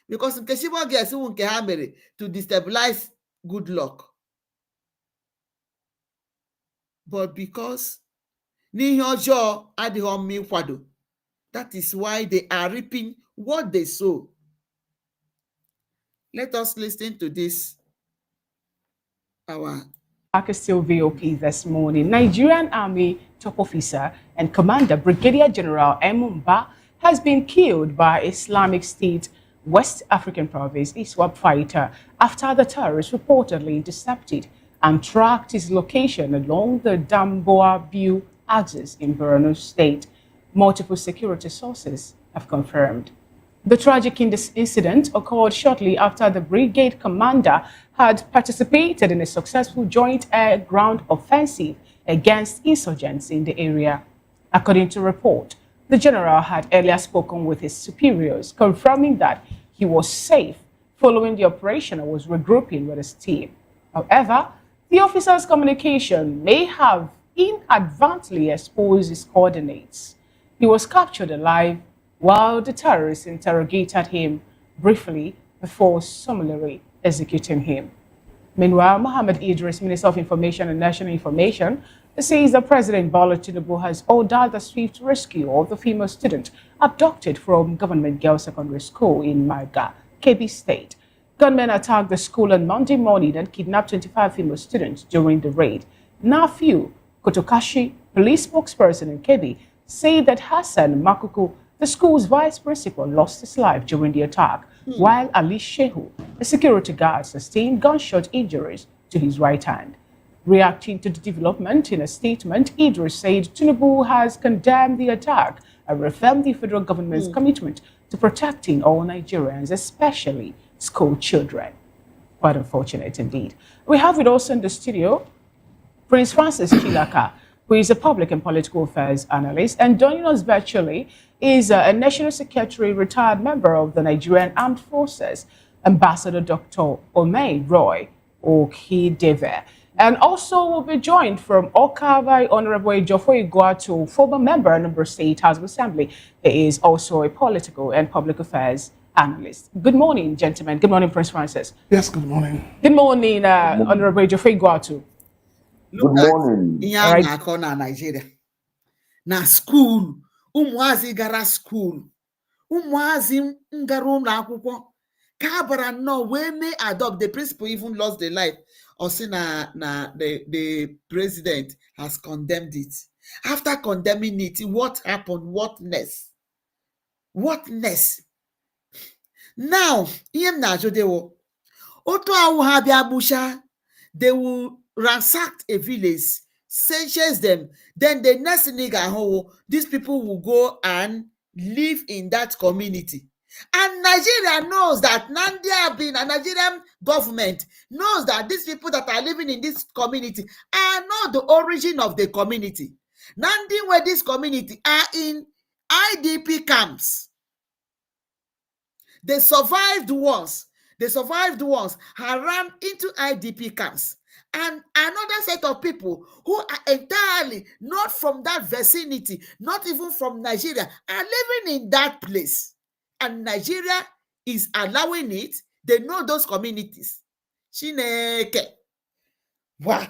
Because nke Igbo girls who nke ha mere to destabilize good luck. But because n'ihe ọjọọ adịghị mma ịkwado, that is why they are reaping what they sow. Let us listen to this. Is still VOP this morning. Nigerian Army top officer and Commander Brigadier General Mumba has been killed by Islamic State West African Province ISWAP fighter after the terrorists reportedly intercepted and tracked his location along the Damboa-Biu axis in Borno State. Multiple security sources have confirmed. The tragic incident occurred shortly after the brigade commander had participated in a successful joint air-ground offensive against insurgents in the area. According to report, the general had earlier spoken with his superiors, confirming that he was safe following the operation and was regrouping with his team. However, the officer's communication may have inadvertently exposed his coordinates. He was captured alive while the terrorists interrogated him briefly before summarily executing him. Meanwhile, Mohammed Idris, Minister of Information and National Information, says that President Bola Tinubu has ordered the swift rescue of the female student abducted from Government Girls Secondary School in Marga, Kebbi State. Gunmen attacked the school on Monday morning and kidnapped 25 female students during the raid. Nafiu Kotokashi, police spokesperson in Kebbi, said that Hassan Makuku, the school's vice principal, lost his life during the attack, while Ali Shehu, a security guard, sustained gunshot injuries to his right hand. Reacting to the development in a statement, Idris said Tinubu has condemned the attack and reaffirmed the federal government's commitment to protecting all Nigerians, especially school children. Quite unfortunate indeed. We have with us in the studio Prince Francis Chilaka, who is a public and political affairs analyst, and joining us virtually is a National Secretary, retired member of the Nigerian Armed Forces, Ambassador Dr. Omei Roy Okideve. And also will be joined from Oka by Honorable Ejiofor Iguatu, former member of Anambra State House of Assembly. He is also a political and public affairs analyst. Good morning, gentlemen. Good morning, Prince Francis. Yes, good morning. Good morning, Honorable Ejiofor Iguatu. Look Good at morning. ihe All a right. na-akọ na Nigeria. Na school, ụmụazị gara school, ụmụazị ngara ụlọ akwụkwọ ka a bara nnọọ wee mee adopt. The principal even lost their life. Or say the president has condemned it. After condemning it, what happened? What next? What next? Now, ihe m na-ajụ dewo, otu awụ ha bịa gbusha, they will ransack a village, sentence them. Then the next thing these people will go and live in that community. And Nigeria knows that Nigerian government knows that these people that are living in this community are not the origin of the community. Nandi, where this community are in IDP camps. They survived once have run into IDP camps. And another set of people who are entirely not from that vicinity, not even from Nigeria, are living in that place. And Nigeria is allowing it. They know those communities. Chineke. Wow.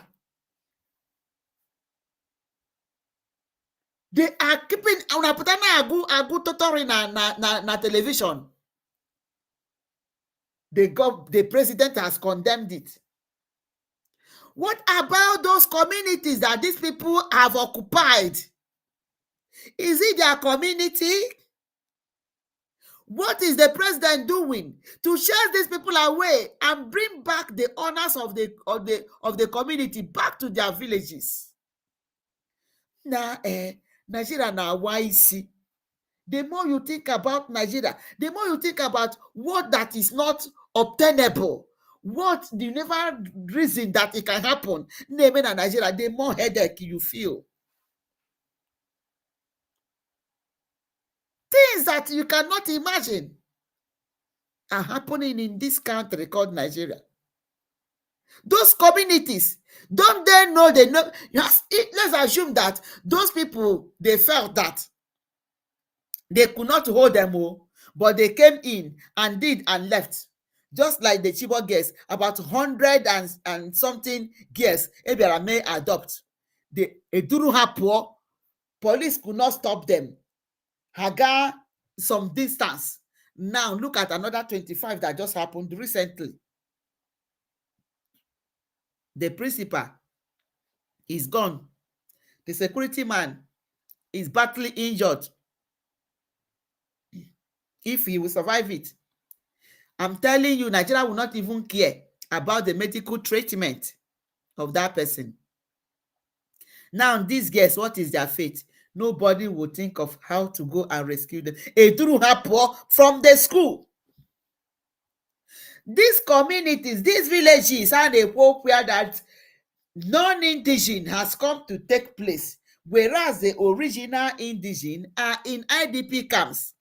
They are keeping agu totori na television. The president has condemned it. What about those communities that these people have occupied? Is it their community? What is the president doing to chase these people away and bring back the owners of the community back to their villages? Now, Nigeria now wise. The more you think about Nigeria, the more you think about what that is not obtainable, what the never reason that it can happen, naming Nigeria, the more headache you feel. Things that you cannot imagine are happening in this country called Nigeria. Those communities, don't they know? They know. Yes, let's assume that those people, they felt that they could not hold them all, but they came in and did and left. Just like the Chibok girls, about 100 and something girls, Ebiara may adopt. The Eduru Hapo, police could not stop them. Haga some distance. Now look at another 25 that just happened recently. The principal is gone. The security man is badly injured. If he will survive it, I'm telling you, Nigeria will not even care about the medical treatment of that person. Now, these girls, what is their fate? nobody will think of how to go and rescue them. From the school. These communities, these villages, and a hope where that non-indigenous has come to take place, whereas the original indigenous are in IDP camps.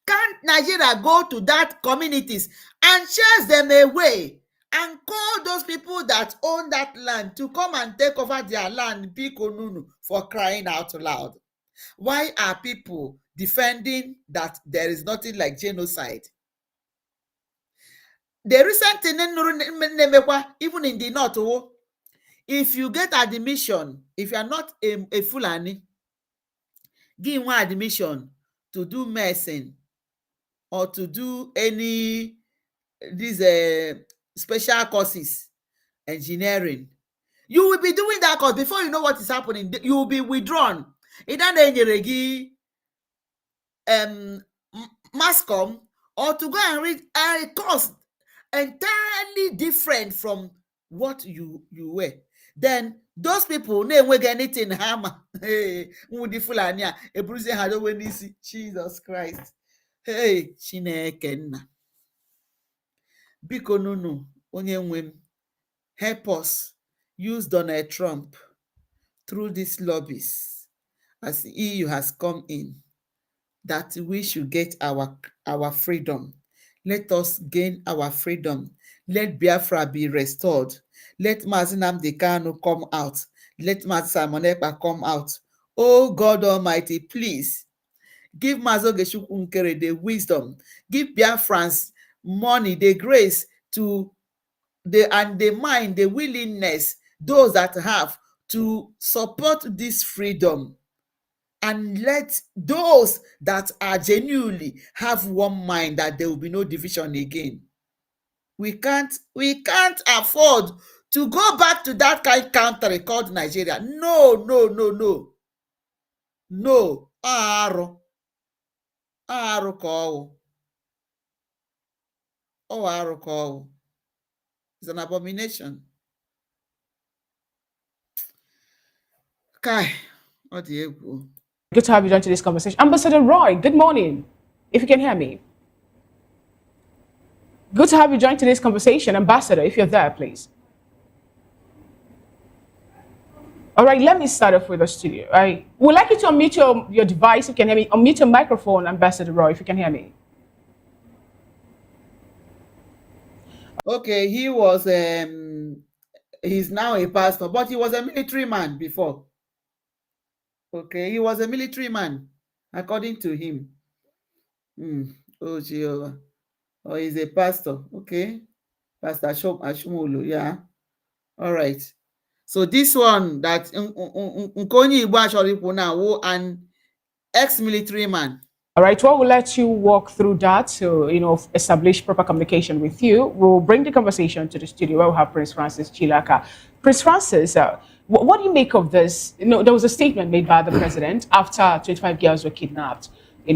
Can't Nigeria go to that communities and chase them away and call those people that own that land to come and take over their land, Bikonunu, for crying out loud? Why are people defending that there is nothing like genocide? The recent thing, even in the north, if you get admission, if you are not a Fulani, give one admission to do medicine or to do any these special courses, engineering, you will be doing that course. Before you know what is happening, you will be withdrawn. Either mascom or to go and read a course entirely different from what you were. Then those people never get anything hammer. Hey, Fulani, a bruising had when Jesus Christ. Hey, Chineke nna. Biko nunu, onye nwe m, help us use Donald Trump through these lobbies as the EU has come in, that we should get our freedom. Let us gain our freedom. Let Biafra be restored. Let Mazi Nnamdi Kanu come out. Let Mazi Simon Ekpa come out. Oh God Almighty, please give Mazi Ogechukwu Nkere the wisdom. Give Biafrans money, the grace to the mind, the willingness, those that have to support this freedom. And let those that are genuinely have one mind, that there will be no division again. We can't afford to go back to that kind of country called Nigeria. No. Arụ ka ọwụ. Arụ ka ọwụ. It's an abomination. Kai, what do you? Good to have you join today's conversation. Ambassador Roy, good morning, if you can hear me. Good to have you join today's conversation. Ambassador, if you're there, please. All right, let me start off with the studio. I would like you to unmute your device, if you can hear me. Unmute your microphone, Ambassador Roy, if you can hear me. Okay, he was, he's now a pastor, but he was a military man before. Okay, he was a military man, according to him. Oh, Jehovah. Oh, he's a pastor. Okay. Pastor Ashumulu, yeah. All right. So this one that Nkonyi Igbo actually now, an ex-military man. All right, well, we'll let you walk through that to, establish proper communication with you. We'll bring the conversation to the studio where we'll have Prince Francis Chilaka. Prince Francis, what do you make of this? There was a statement made by the president after 25 girls were kidnapped,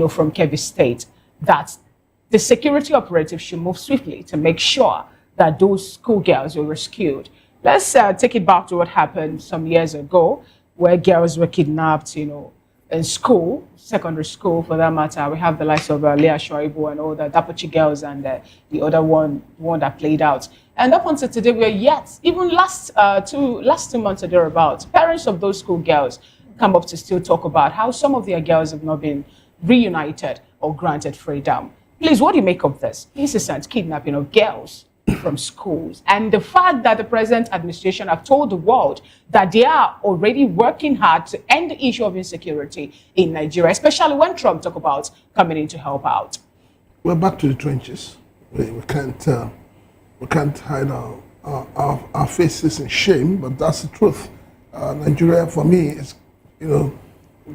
from Kebbi State, that the security operatives should move swiftly to make sure that those schoolgirls were rescued. Let's take it back to what happened some years ago, where girls were kidnapped, in school, secondary school for that matter. We have the likes of Leah Shoibu and all the Dapochi girls and the other one that played out. And up until today, we are yet, even last 2 months or thereabouts, parents of those school girls come up to still talk about how some of their girls have not been reunited or granted freedom. Please, what do you make of this incessant kidnapping of girls from schools, and the fact that the present administration have told the world that they are already working hard to end the issue of insecurity in Nigeria, especially when Trump talk about coming in to help out? We're back to the trenches. We can't hide our faces in shame, but that's the truth. Nigeria, for me, is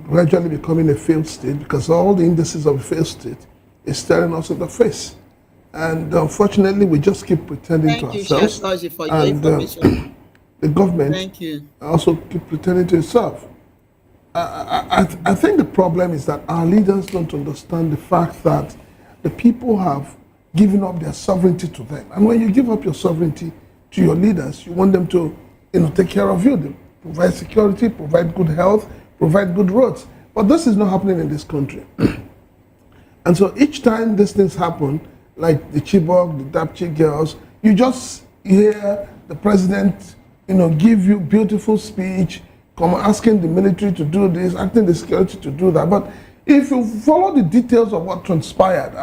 gradually becoming a failed state, because all the indices of a failed state is staring us in the face. And unfortunately, we just keep pretending to ourselves. Thank you, for your information. The government Thank you. also keep pretending to itself. I think the problem is that our leaders don't understand the fact that the people have given up their sovereignty to them. And when you give up your sovereignty to your leaders, you want them to take care of you. provide security, provide good health, provide good roads. But this is not happening in this country. And so each time these things happen, like the Chibok, the Dapchi girls, you just hear the president, give you beautiful speech, come asking the military to do this, asking the security to do that. But if you follow the details of what transpired,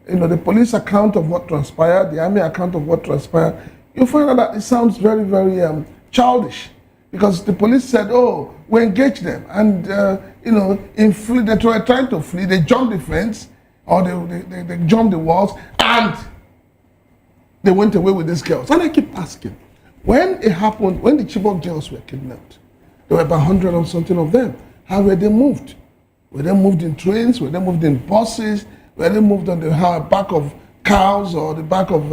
the police account of what transpired, the army account of what transpired, you find out that it sounds very, very childish. Because the police said, oh, we engaged them. And, they were trying to flee, they jumped the fence, or they jumped the walls, and they went away with these girls. And I keep asking, when it happened, when the Chibok girls were kidnapped, there were about 100 or something of them. How were they moved? Were they moved in trains? Were they moved in buses? Were they moved on the back of cows or the back of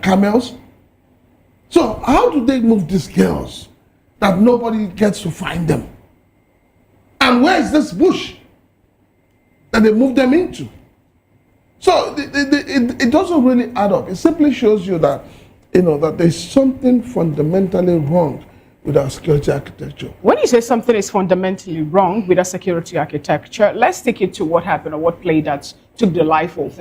camels? So how do they move these girls that nobody gets to find them? And where is this bush that they move them into? So it doesn't really add up. It simply shows you that, that there's something fundamentally wrong with our security architecture. When you say something is fundamentally wrong with our security architecture, let's take it to what happened or what played that took the life of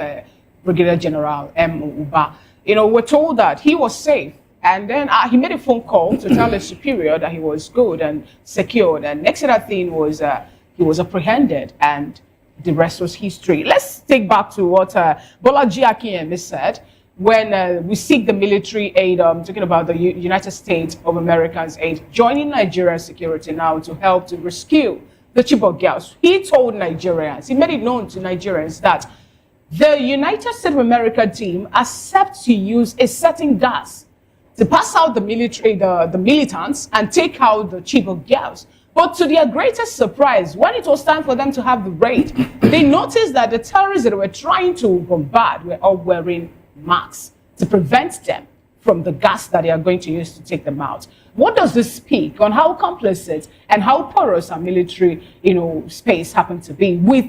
Brigadier General Uba. We're told that he was safe, and then he made a phone call to tell his superior that he was good and secured, and next to that thing was he was apprehended, and the rest was history. Let's take back to what Bolaji Akinwumi said when we seek the military aid, talking about the United States of America's aid, joining Nigerian security now to help to rescue the Chibok girls. He told Nigerians, he made it known to Nigerians that the United States of America team accepts to use a certain gas to pass out the military, the militants, and take out the Chibok girls. But to their greatest surprise, when it was time for them to have the raid, they noticed that the terrorists that were trying to bombard were all wearing masks to prevent them from the gas that they are going to use to take them out. What does this speak on how complicit and how porous our military, space happen to be with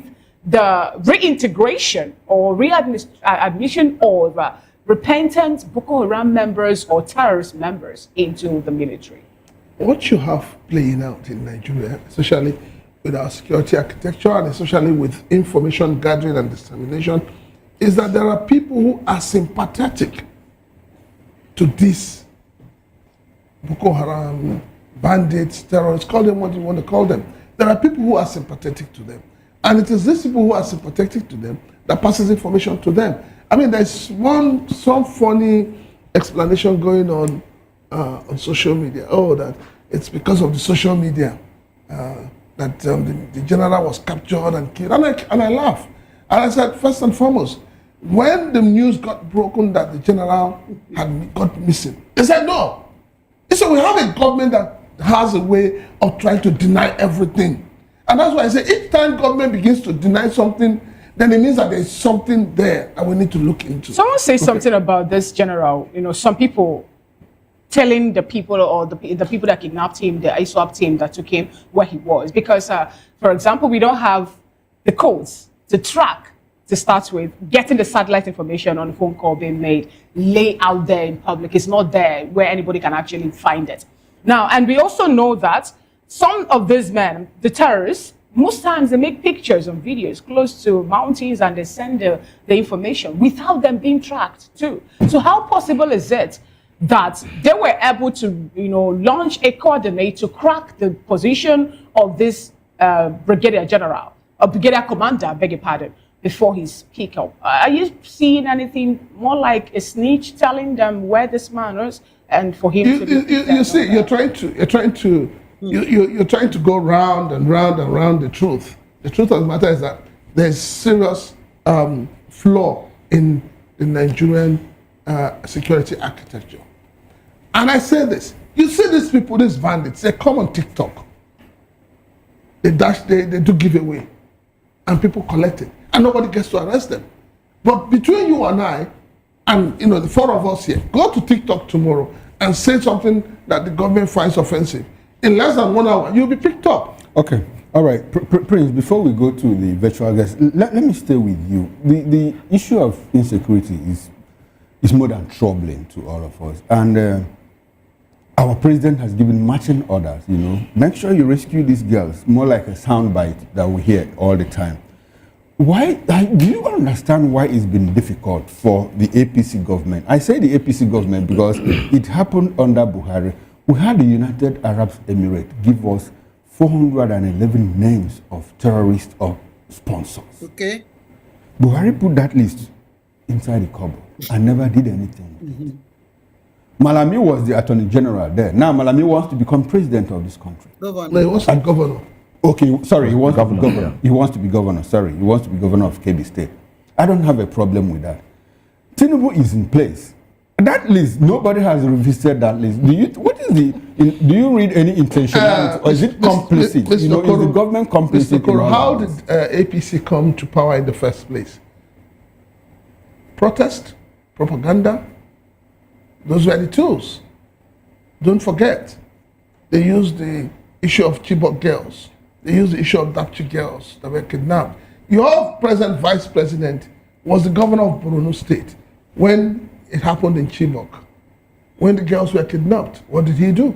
the reintegration or readmission of repentant Boko Haram members or terrorist members into the military? What you have playing out in Nigeria, especially with our security architecture and especially with information gathering and dissemination, is that there are people who are sympathetic to this Boko Haram, bandits, terrorists, call them what you want to call them. There are people who are sympathetic to them. And it is these people who are sympathetic to them that passes information to them. I mean, there's some funny explanation going on social media. Oh, that it's because of the social media that the general was captured and killed. And I laugh. And I said, first and foremost, when the news got broken that the general had got missing, they said no. They said we have a government that has a way of trying to deny everything. And that's why I say each time government begins to deny something, then it means that there's something there that we need to look into. Someone says something about this general. Some people telling the people or the people that kidnapped him, the ISWAP team that took him where he was. Because, for example, we don't have the codes to track, to start with, getting the satellite information on the phone call being made, lay out there in public. It's not there where anybody can actually find it. Now, and we also know that some of these men, the terrorists, most times they make pictures and videos close to mountains and they send the information without them being tracked too. So how possible is it that they were able to, launch a coordinate to crack the position of this brigadier general, or brigadier commander, I beg your pardon, before his pick up? Are you seeing anything more like a snitch telling them where this man is, and for him you see, you're trying to go round and round and round the truth. The truth of the matter is that there's serious flaw in the Nigerian security architecture. And I say this, you see these people, these bandits, they come on TikTok. They do giveaway, and people collect it, and nobody gets to arrest them. But between you and I, and the four of us here, go to TikTok tomorrow and say something that the government finds offensive. In less than 1 hour, you'll be picked up. Okay, all right, Prince. Before we go to the virtual guest, let me stay with you. The issue of insecurity is more than troubling to all of us, and our president has given marching orders, you know, make sure you rescue these girls, more like a soundbite that we hear all the time. Why, do you understand why it's been difficult for the APC government? I say the APC government because it happened under Buhari. We had the United Arab Emirates give us 411 names of terrorists or sponsors. Okay. Buhari put that list inside the cupboard and never did anything with it. Malami was the Attorney General there. Now Malami wants to become president of this country. Governor. No, he was a governor. Okay, sorry, he wants to be Governor, governor. yeah. He wants to be governor, sorry. He wants to be governor of KB State. I don't have a problem with that. Tinubu is in place. That list, nobody has revisited that list. Do you read any intentionality or is it complicit? Mr. You know, is the government complicit? Mr. Koro, in all how of did this? APC come to power in the first place? Protest, propaganda, those were the tools. Don't forget, they used the issue of Chibok girls. They used the issue of Dapchi girls that were kidnapped. Your present vice president was the governor of Borno State when it happened in Chibok. When the girls were kidnapped, what did he do?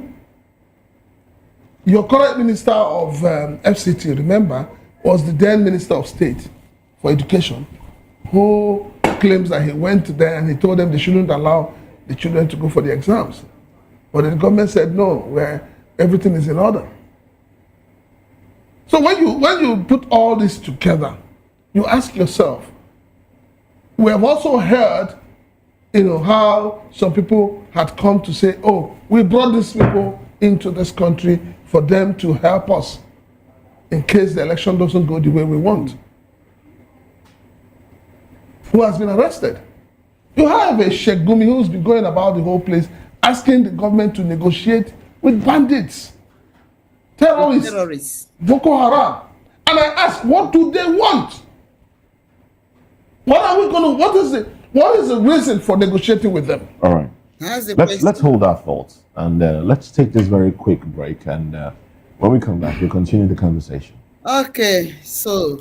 Your current minister of FCT, remember, was the then minister of state for education, who claims that he went there and he told them they shouldn't allow the children to go for the exams. But the government said no, where everything is in order. So when you put all this together, you ask yourself, we have also heard, how some people had come to say, oh, we brought these people into this country for them to help us in case the election doesn't go the way we want. Who has been arrested? You have a Sheikh Gumi who's been going about the whole place asking the government to negotiate with bandits, terrorists, Boko Haram. And I ask, what do they want? What is the reason for negotiating with them? All right. Let's hold our thoughts and let's take this very quick break. And when we come back, we'll continue the conversation. Okay, so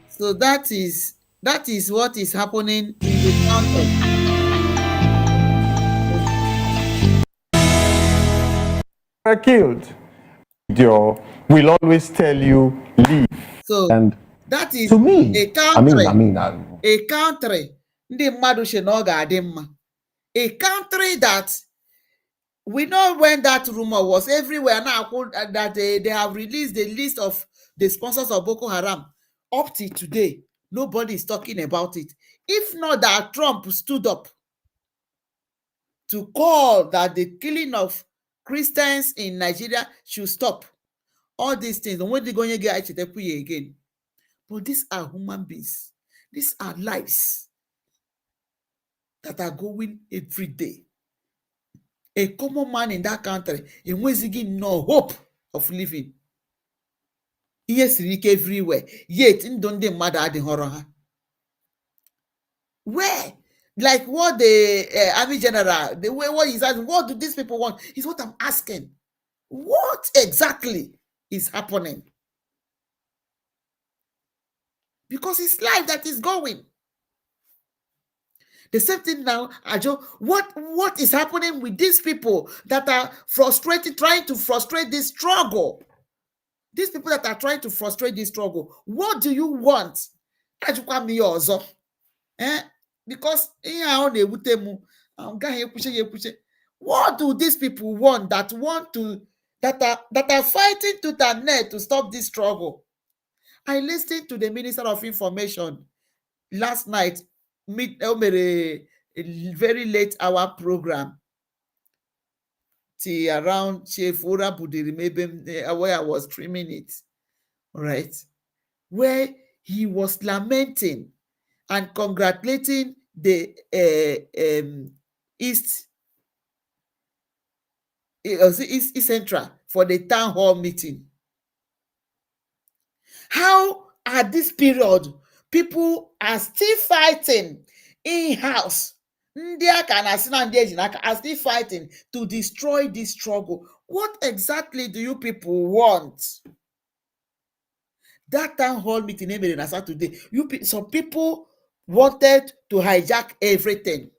so that is what is happening in the country. Are killed. We'll always tell you leave. So And that is to me, a country. I A country. Ndị mmadụ shi na ọ ga-adị mma. A country that we know when that rumor was everywhere now that they have released the list of the sponsors of Boko Haram. Up to today, nobody is talking about it. If not that Trump stood up to call that the killing of Christians in Nigeria should stop. All these things, and when they're going to get again. But these are human beings. These are lives that are going every day. A common man in that country, in Wezigin, no hope of living. Yes, everywhere. Yet, in don't they mad at the horror. Where? Like what the army general, the way what he's asking, what do these people want? Is what I'm asking. What exactly is happening? Because it's life that is going. The same thing now, Ajo, what is happening with these people that are frustrated, trying to frustrate this struggle? These people that are trying to frustrate this struggle, what do you want? Because what do these people want that are fighting tooth and nail to stop this struggle? I listened to the Minister of Information last night, a very late hour program till around Chefura Budiri, maybe where I was streaming it, right? Where he was lamenting and congratulating the East Central for the town hall meeting. How at this period people are still fighting in-house? Are still fighting to destroy this struggle. What exactly do you people want? That town hall meeting emere na Saturday, some people wanted to hijack everything.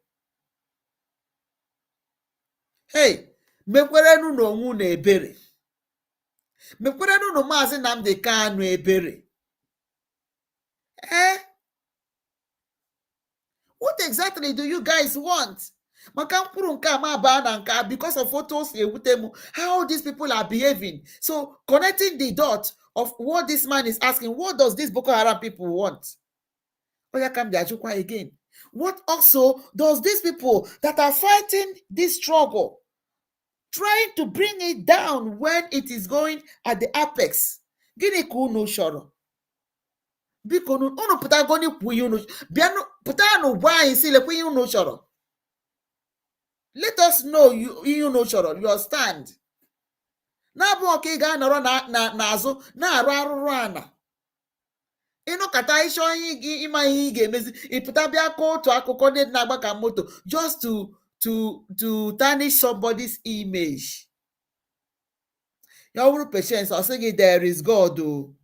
Hey, mekwerenu na onwu na ebere. Mekwerenu na Maazị Nnamdi Kanu ebere. What exactly do you guys want? Maka mkpụrụ nke a ma baa na nke a because of photos ewute m, how these people are behaving. So connecting the dot of what this man is asking, what does this Boko Haram people want? Oya kam dey ajụkwa again. What also does these people that are fighting this struggle, trying to bring it down when it is going at the apex? Gịnị ka unu chọrọ? Biko unu pụtago n'ikwu ihe unu bịanụ, pụtanụ gwa anyị si lekwa ihe unu chọrọ. Let us know ihe unu chọrọ, your stand. Na-abụ ọka ị ga-anọrọ n'azụ na-arụ arụrụ ana. Ịnụkata ịchọ ihe ịma ihe ị ga-emezi, ịpụta bịa kọọ otu akụkọ ndị na-agba ka moto just to tarnish somebody's image. Ya bụrụ patience, ọ sị gị there is God o.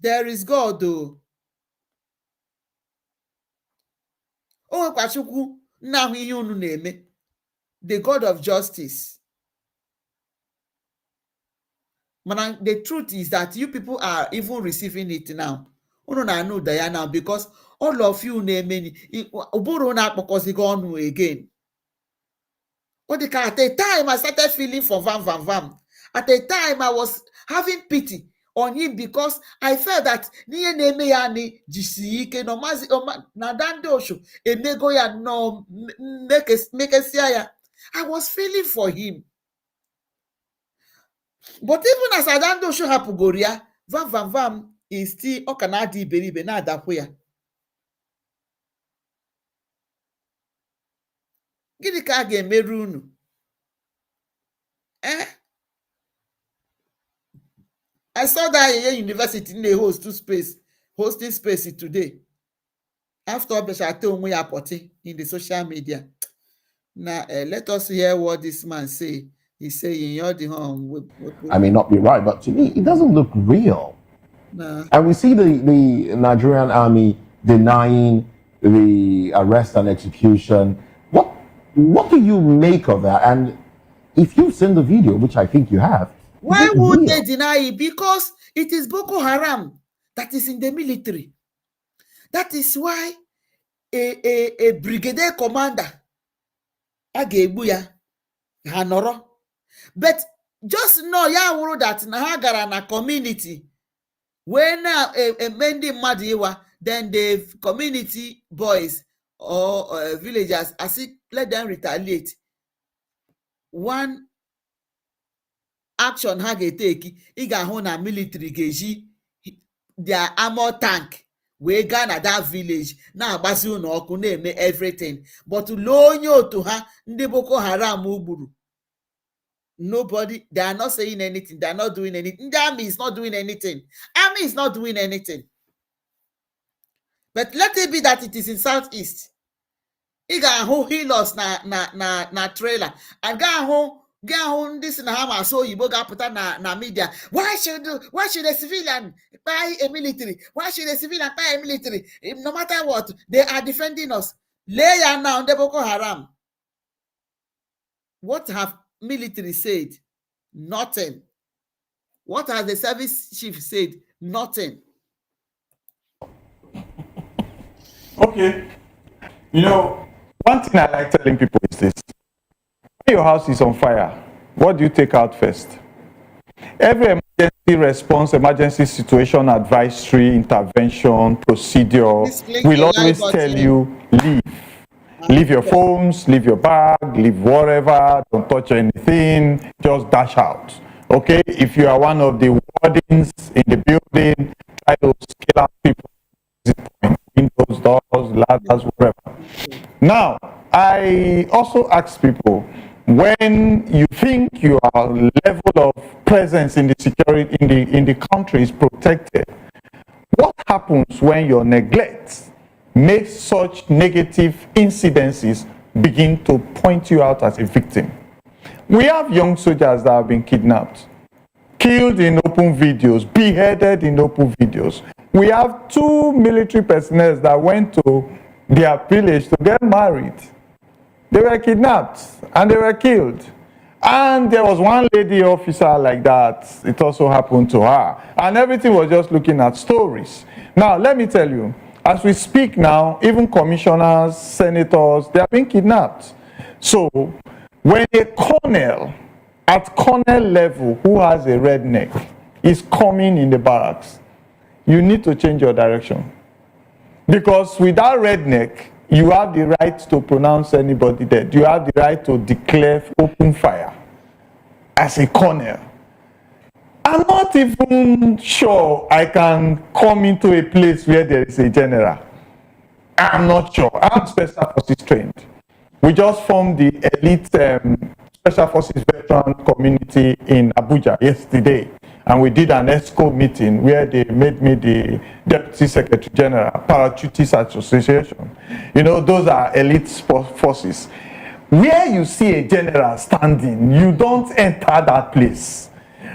There is God o. O nwekwa Chukwu nna ahụ ihe unu na-eme, the God of justice. Mana the truth is that you people are even receiving it now. Unu na-anụ ụda ya now because all of you na-eme ụbụrụ na-akpọkọzigo ọnụ again. Ọ dị ka at a time I started feeling for Vam. At a time I was having pity on him because I felt that n'ihe na-eme ya ni jisi ike no mazi na dande osho emego ya no mekesia ya. I was feeling for him. But even as Adando osho hapụgoro ya, Vam is still ọ ka na-ada iberibe na-adakwu ya. Gịnị ka a ga-emerụ unu? I saw that Yeye University in a hosting space today. After Beshate onwe ya pọtị in the social media. Now, let us hear what this man say. He's saying, you're the home. I may not be right, but to me, it doesn't look real. Nah. And we see the Nigerian army denying the arrest and execution. What do you make of that? And if you've seen the video, which I think you have, why would they deny it? Because it is Boko Haram that is in the military. That is why a brigadier commander aga-egbu ya ha nọrọ. But just know ya wụrụ that na ha gara na community when ndị mmadụ iwa, then the community boys or villagers as it let them retaliate. One action ha ga-eteki, ị ga-ahụ na military ga-eji their armor tank wee gaa na that village na-agbasi ụlọ ọkụ na-eme everything. But lee onye otu ha ndị Boko Haram gburu. Nobody, they are not saying anything, they are not doing anything. The army is not doing anything. Army is not doing anything. But let it be that it is in southeast. Ị ga-ahụ healers na trailer. And ga-ahụ ndị si na ha ma so oyibo ga-apụta na media. Why should a civilian buy a military? Why should a civilian buy a military? No matter what, they are defending us. Lay ya now the Boko Haram. What have military said? Nothing. What has the service chief said? Nothing. Okay. You know, one thing I like telling people is this. When your house is on fire, what do you take out first? Every emergency response, emergency situation, advisory, intervention, procedure will always tell you, leave. Leave your phones, leave your bag, leave whatever, don't touch anything, just dash out. Okay? If you are one of the wardens in the building, try to scale out people, windows, doors, ladders, whatever. Now, I also ask people, when you think your level of presence in the security in the country is protected, what happens when your neglect makes such negative incidences begin to point you out as a victim? We have young soldiers that have been kidnapped. killed in open videos, beheaded in open videos. We have 2 military personnel that went to their village to get married. They were kidnapped and they were killed. And there was one lady officer like that, it also happened to her. And everything was just looking at stories. Now, let me tell you, as we speak now, even commissioners, senators, they are being kidnapped. So, when a colonel, at colonel level, who has a red neck, is coming in the barracks, you need to change your direction. Because with that red neck, you have the right to pronounce anybody dead. You have the right to declare open fire as a colonel. I'm not even sure I can come into a place where there is a general. I'm not sure. I'm Special Forces trained. We just formed the elite Special Forces veteran community in Abuja yesterday. And we did an ESCO meeting where they made me the Deputy Secretary General, Parachutis Association. You know, those are elite forces. Where you see a general standing, you don't enter that place.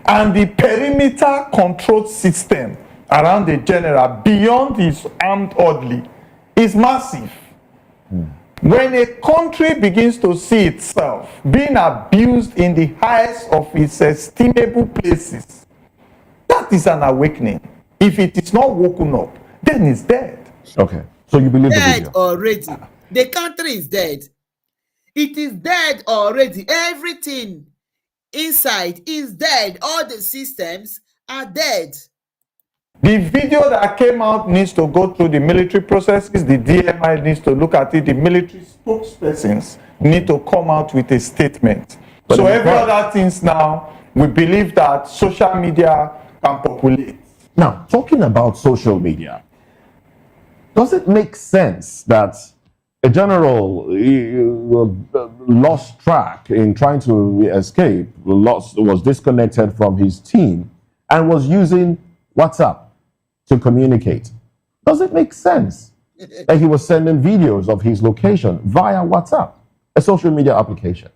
And the perimeter control system around the general, beyond his armed orderly, is massive. When a country begins to see itself being abused in the highest of its estimable places, that is an awakening. If it is not woken up, then it's dead. Okay. So you believe the Dead video? already. The country is dead. It is dead already. Everything inside is dead. All the systems are dead. The video that came out needs to go through the military processes. The DMI needs to look at it. The military spokespersons need to come out with a statement. But so every other things now, we believe that social media can populate. Now, talking about social media, does it make sense that a general lost track in trying to escape, was disconnected from his team, and was using WhatsApp to communicate? Does it make sense that he was sending videos of his location via WhatsApp, a social media application?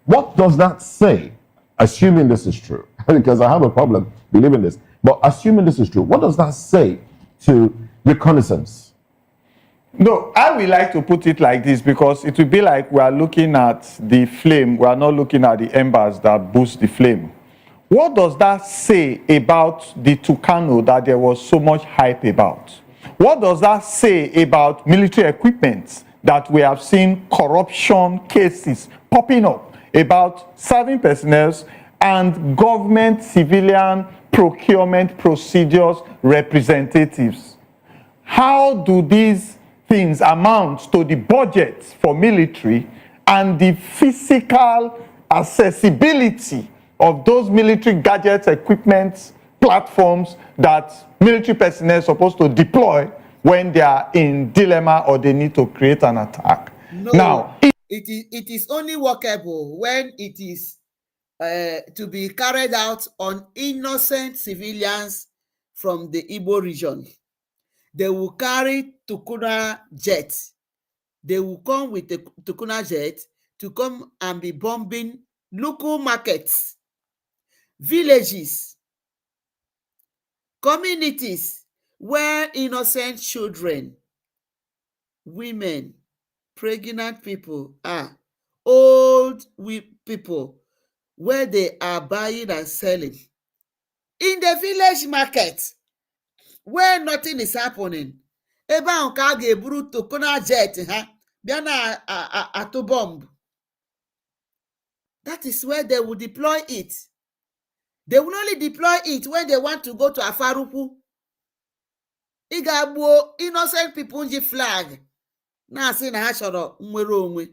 What does that say, assuming this is true? Because I have a problem believing this. But assuming this is true, what does that say to reconnaissance? No, I would like to put it like this, because it will be like we are looking at the flame. We are not looking at the embers that boost the flame. What does that say about the Tucano that there was so much hype about? What does that say about military equipment that we have seen corruption cases popping up about serving personnel and government civilian procurement procedures representatives? How do these things amount to the budget for military and the physical accessibility of those military gadgets, equipment, platforms that military personnel are supposed to deploy when they are in dilemma or they need to create an attack? No, now, it is only workable when it is to be carried out on innocent civilians from the Igbo region. They will carry Tukuna jet. They will come with the Tukuna jet to come and be bombing local markets, villages, communities where innocent children, women, pregnant people are, old people, where they are buying and selling. In the village market, where nothing is happening, ebe ahụ ka a ga-eburu Tukuna jet ha bịa na atụ bomb. That is where they will deploy it. They will only deploy it when they want to go to Afarukwu. Ị ga-agbuo innocent people ji flag na-asị na ha chọrọ nnwere onwe.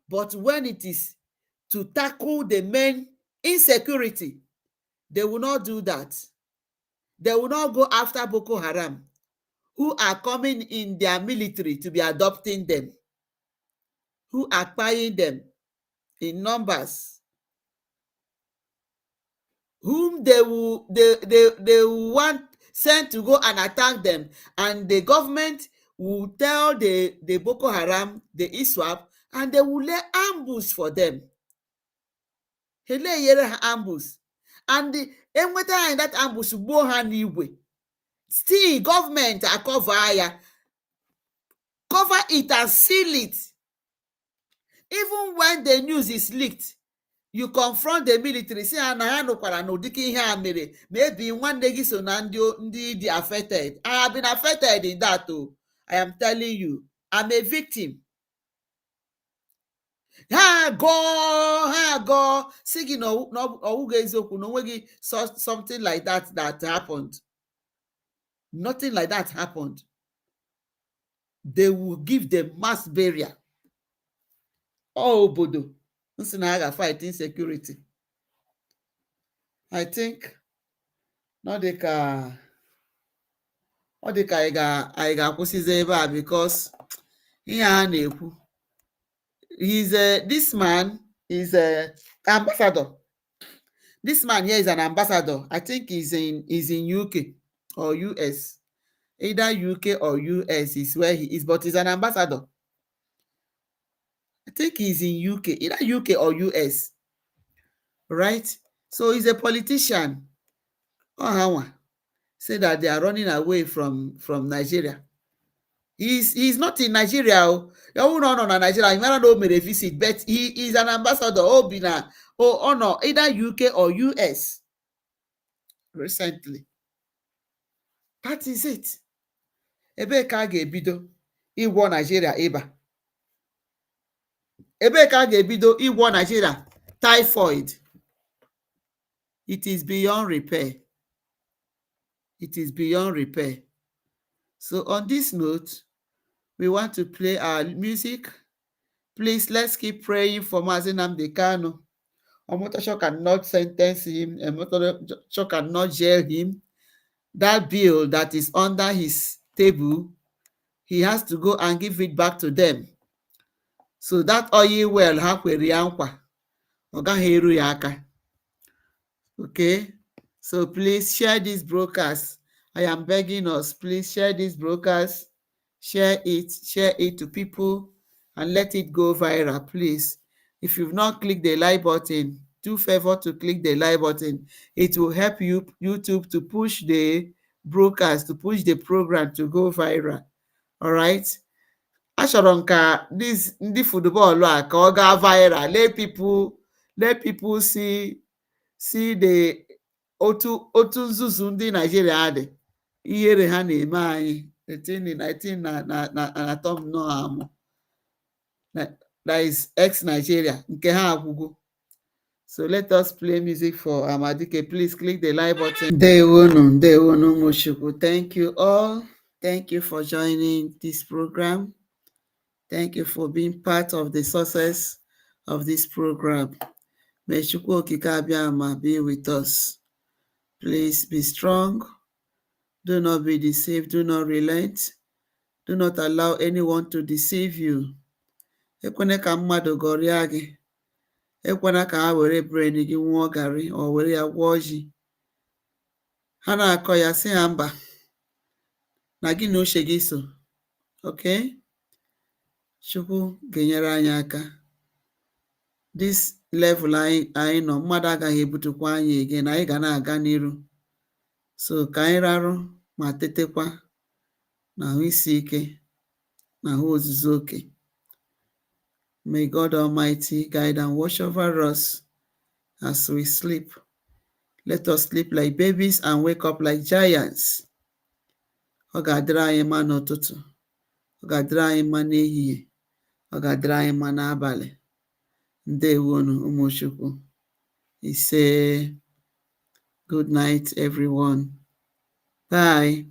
But when it is to tackle the main insecurity, they will not do that. They will not go after Boko Haram, who are coming in their military to be adopting them, who are buying them in numbers, whom they will want sent to go and attack them, and the government will tell the Boko Haram, the ISWAP, and they will lay ambush for them. ha na-enyere ha ambush, and enweta ha in that ambush gbuo ha n'igwe, still gọọmenti akọva ya, cover it and seal it. Even when the news is leaked, you confront the military, si ha na ha nụkwara na ụdịka ihe a mere, maybe nwanne gị so na ndị dị affected. I have been affected in that o. I am telling you, I'm a victim. Ha go si gị na ọwụghị eziokwu, na onweghị something like that happened. Nothing like that happened. They will give them mass burial. Obodo nsi na ha ga-fight insecurity. I think ọ dịka anyị ga-akwụsịzi ebe a, because ihe a na-ekwu, this man is a ambassador. This man here is an ambassador. I think he's in UK or US. Either UK or US is where he is, but he's an ambassador. I think he's in UK, either UK or US, right? So he's a politician. Say that they are running away from Nigeria. He's not in Nigeria. No, Nigeria. He might not make a visit, but he is an ambassador. No, either UK or US recently. That is it. Ebe ka ga-ebido ịgwọ Nigeria ịba. Ebe ka ga-ebido ịgwọ Nigeria typhoid. It is beyond repair. It is beyond repair. So on this note, we want to play our music. Please, let's keep praying for Mazi Nnamdi Kanu. Omotosho cannot sentence him. Omotosho cannot jail him. That bill that is under his table, he has to go and give it back to them. So that oil well, ha kwere ya nkwa, ọ gaghị eru ya aka. Okay, so please share this broadcast. I am begging us, please share this broadcast. Share it to people and let it go viral, please. If you've not clicked the like button, do favor to click the like button. It will help you, YouTube, to push the broadcast, to push the program to go viral. All right. Achọrọ m ka ndị football a ka ọ gaa viral. Let people see the otu nzuzu ndị Nigeria dị. Ihere ha na-eme anyị. 19 na-atọ m nnọọ amụ. That is ex-Nigeria. Nke ha agwụgo. So let us play music for Amadike. Please click the like button. Ndewonu Moshukwu. Thank you all. Thank you for joining this program. Thank you for being part of the success of this program. May Chukwu Okike Abiama be with us. Please be strong. Do not be deceived. Do not relent. Do not allow anyone to deceive you. Ekwene ka mmadụ gọrịa gị. Ekwena ka ha were brain gị nwụọ garị o were ya gwọọ ji. Ha na-akọ ya sị ha mba na gị na uche gị so. Okay? Chukwu ga-enyere anyị aka. This level anyị nọ, mmadụ agaghị ebutukwa anyị again. Anyị ga na-aga n'iru. So ka anyị rarụ ma tetekwa na ahụ isi ike na ahụ ozuzu oke. May God Almighty guide and watch over us as we sleep. Let us sleep like babies and wake up like giants. Ọ ga-adịrị anyị mma n'ụtụtụ. Ọ ga-adịrị anyị mma n'ehihie. Ọ ga-adịrị anyị mma n'abalị. Ndewonu ụmụchukwu. Ise. Good night, everyone. Bye.